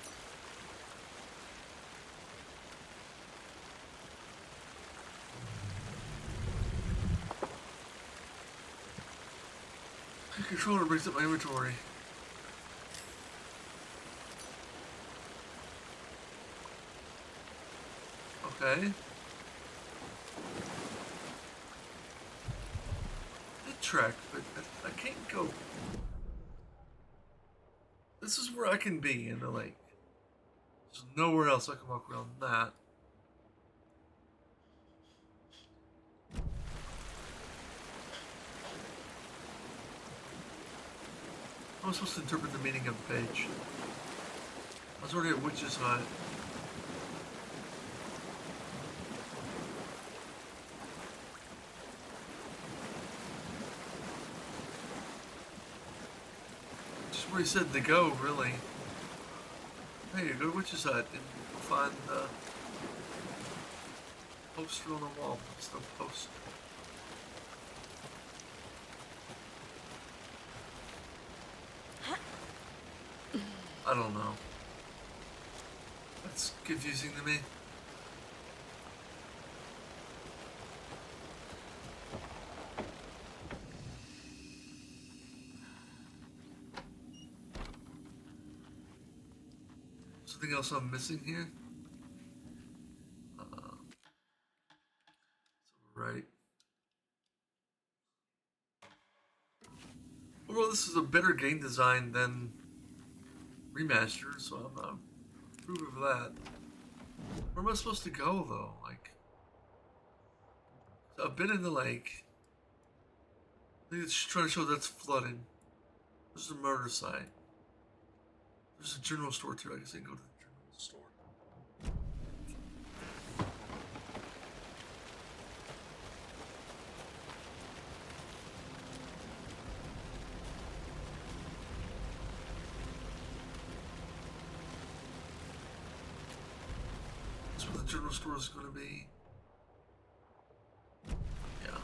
The controller brings up my inventory. Okay. The track, but I can't go. This is where I can be in the lake. There's nowhere else I can walk around that. I was supposed to interpret the meaning of the page. I was already at Witch's Hut. Just where he said to go, really. Hey, go to Witch's Hut and find the poster on the wall. It's no poster. I don't know. That's confusing to me. Something else I'm missing here? Right. Well, this is a better game design than Remaster, so I'm not approve of that. Where am I supposed to go, though? Like, so I've been in the lake. I think it's trying to show that's flooded. There's a murder site. There's a general store, too. I guess I can go to the general store. That's where the general store is going to be. Yeah.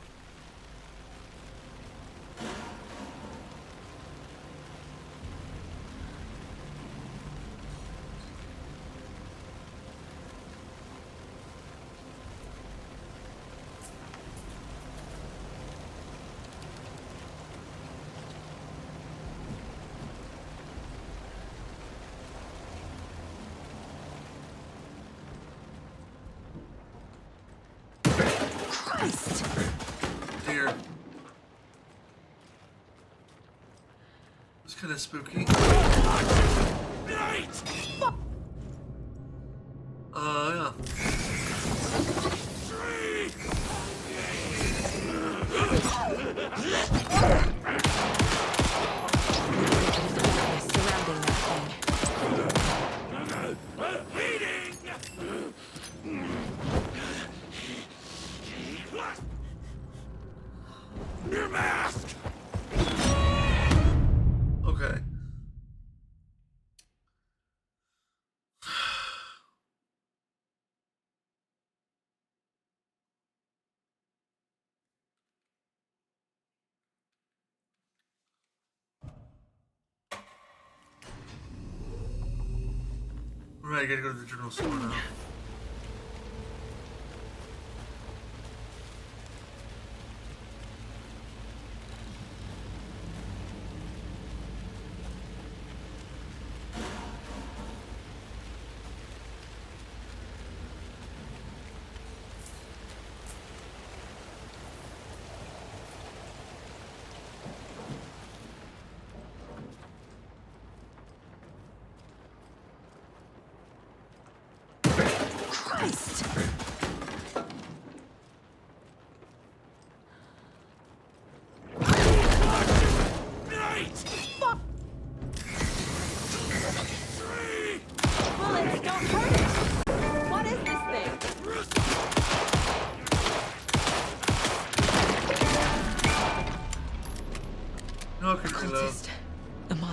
Deer. It's kind of spooky. Yeah. Your mask! Okay. Alright, I gotta go to the general store now.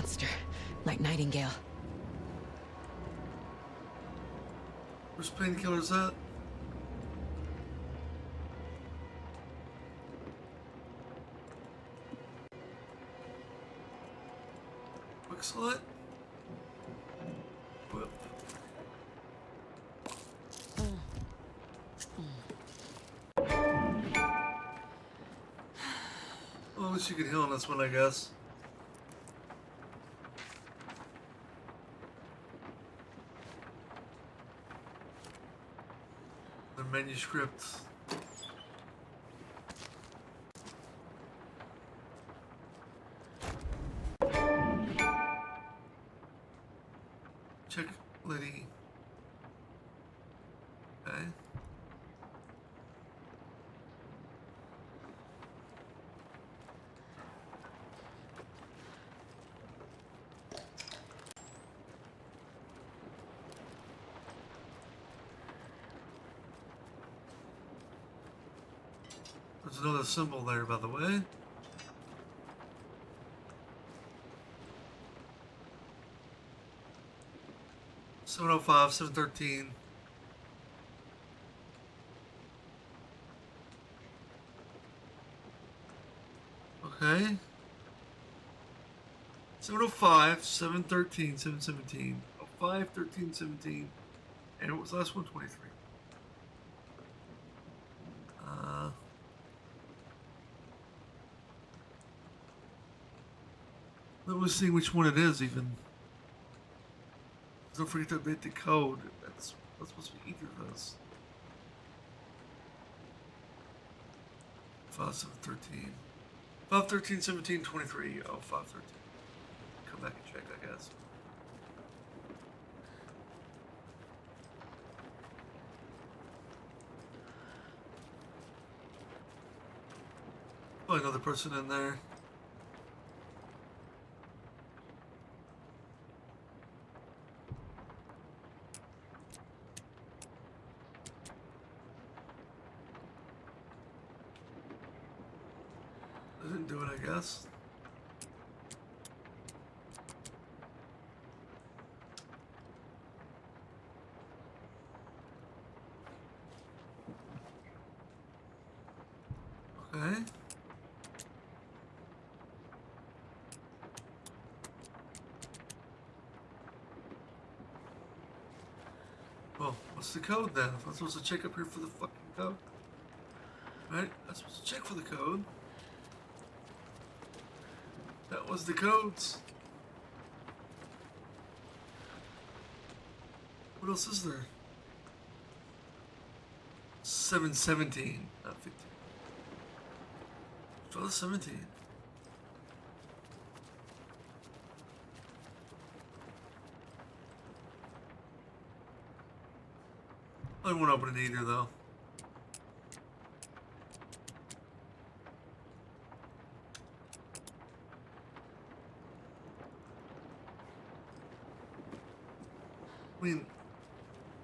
monster, like Nightingale. Where's painkillers at? Quick select. Whip. Well, at least you can heal on this one, I guess. The manuscript. Check lady. Okay. There's another symbol there, by the way. $705, $713. Okay. 705, 713, 717. 05, 13, 17. And what was the last one? 23. Let me see which one it is, even. Don't forget to update the code. That's supposed to be either of those. 5, 7, 13. 5, 13, 17, 23. Oh, 5, 13. Come back and check, I guess. Oh, another person in there. I didn't do it, I guess. Okay. Well, what's the code then? If I'm supposed to check up here for the fucking code? Right? I'm supposed to check for the code. That was the codes. What else is there? 717, not 15. Try the 17. I won't open it either, though. I mean,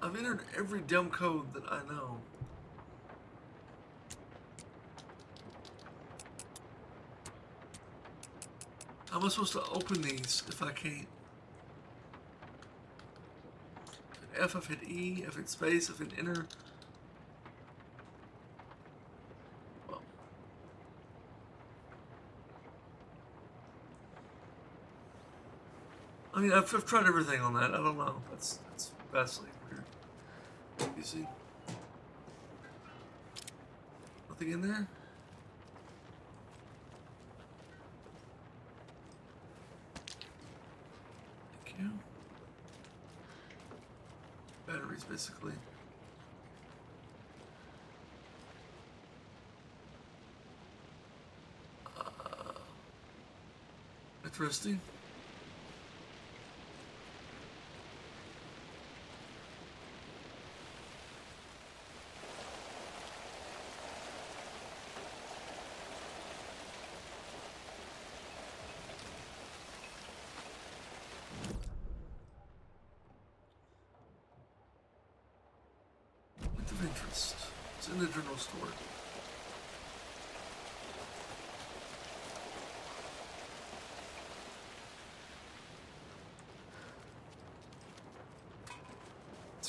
I've entered every dumb code that I know. How am I supposed to open these if I can't? F, I've hit E, I've hit space, I've hit enter. Well. I mean, I've tried everything on that. I don't know. That's vastly weird. You see? Nothing in there? Thank you. Batteries, basically. Interesting. Point of interest. It's in the general store.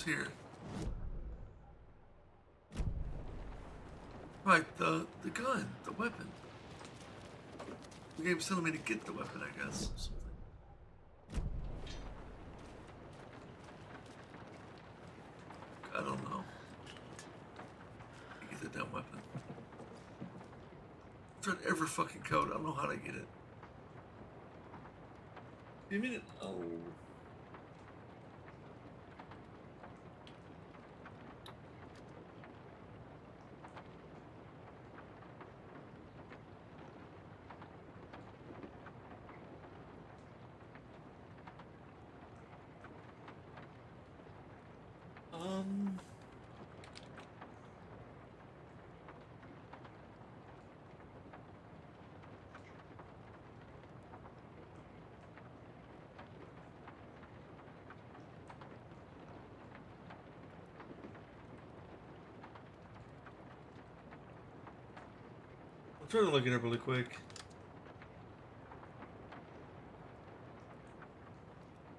What's here? Right, the gun, the weapon. The game's telling me to get the weapon, I guess. Or something. I don't know. Get that damn weapon. I've tried every fucking code. I don't know how to get it. Give me a minute. Oh. I'm trying to look it up really quick.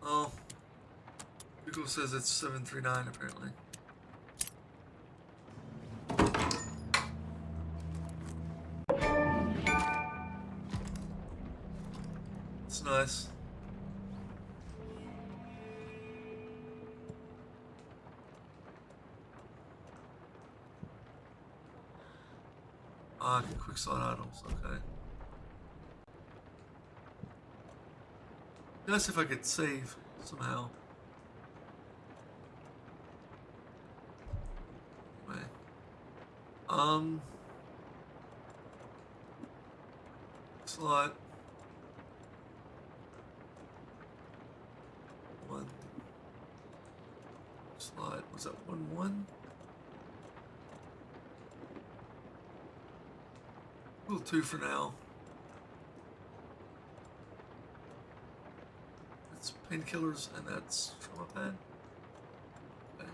Oh. Google says it's 739 apparently. It's nice. Ah, I can quick slot items, okay. Let's see if I could save somehow. Anyway. Slot. One. Slot. Was that 1-1? We'll 2 for now. That's painkillers and that's trauma pad. Okay.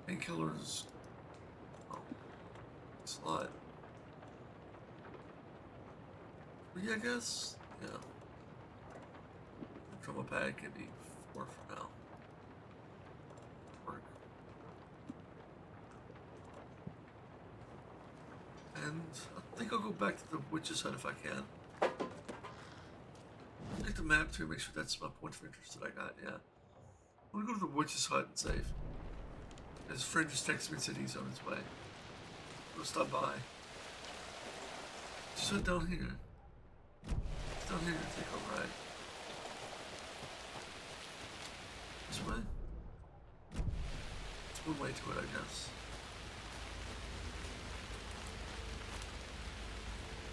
Painkillers. Oh. Slot. 3, I guess? Yeah. The trauma pad can be 4 for now. Work. And I think I'll go back to the witch's hut if I can. Check the map too, make sure that's my point of interest that I got, yeah. I'm gonna go to the witch's hut and save. His friend just texted me and said he's on his way. Go stop by. Just head down here. It's down here to take a ride. This way? It's one way to it, I guess.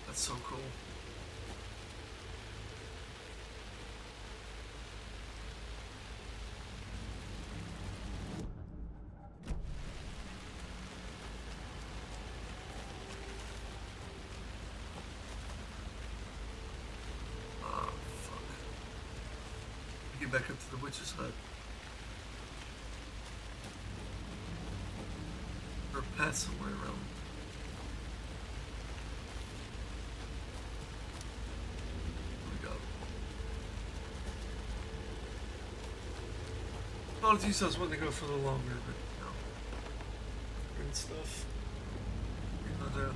That's so cool. Oh, fuck. Get back up to the witch's hut. Or pass somewhere around. Apologies, I was wanting to go for a little longer, but no. And stuff. You know,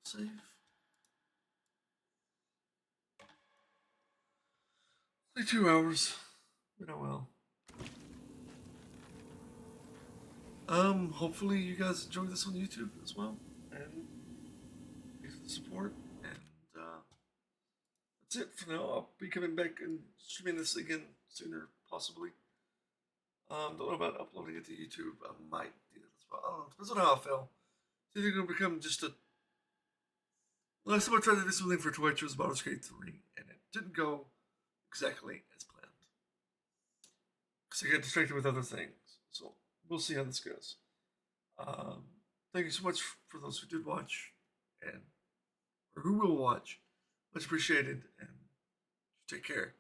save. Only 2 hours. But oh well. Hopefully you guys enjoyed this on YouTube as well. And thanks for the support. And that's it for now. I'll be coming back and streaming this again sooner, possibly. Don't know about uploading it to YouTube. I might do that as well. I don't know. Depends on how I feel. It's either going to become just a... Last time I tried to do something for Twitch was Baldur's Gate 3, and it didn't go exactly as planned. Because I got distracted with other things. So, we'll see how this goes. Thank you so much for those who did watch, and or who will watch. Much appreciated, and take care.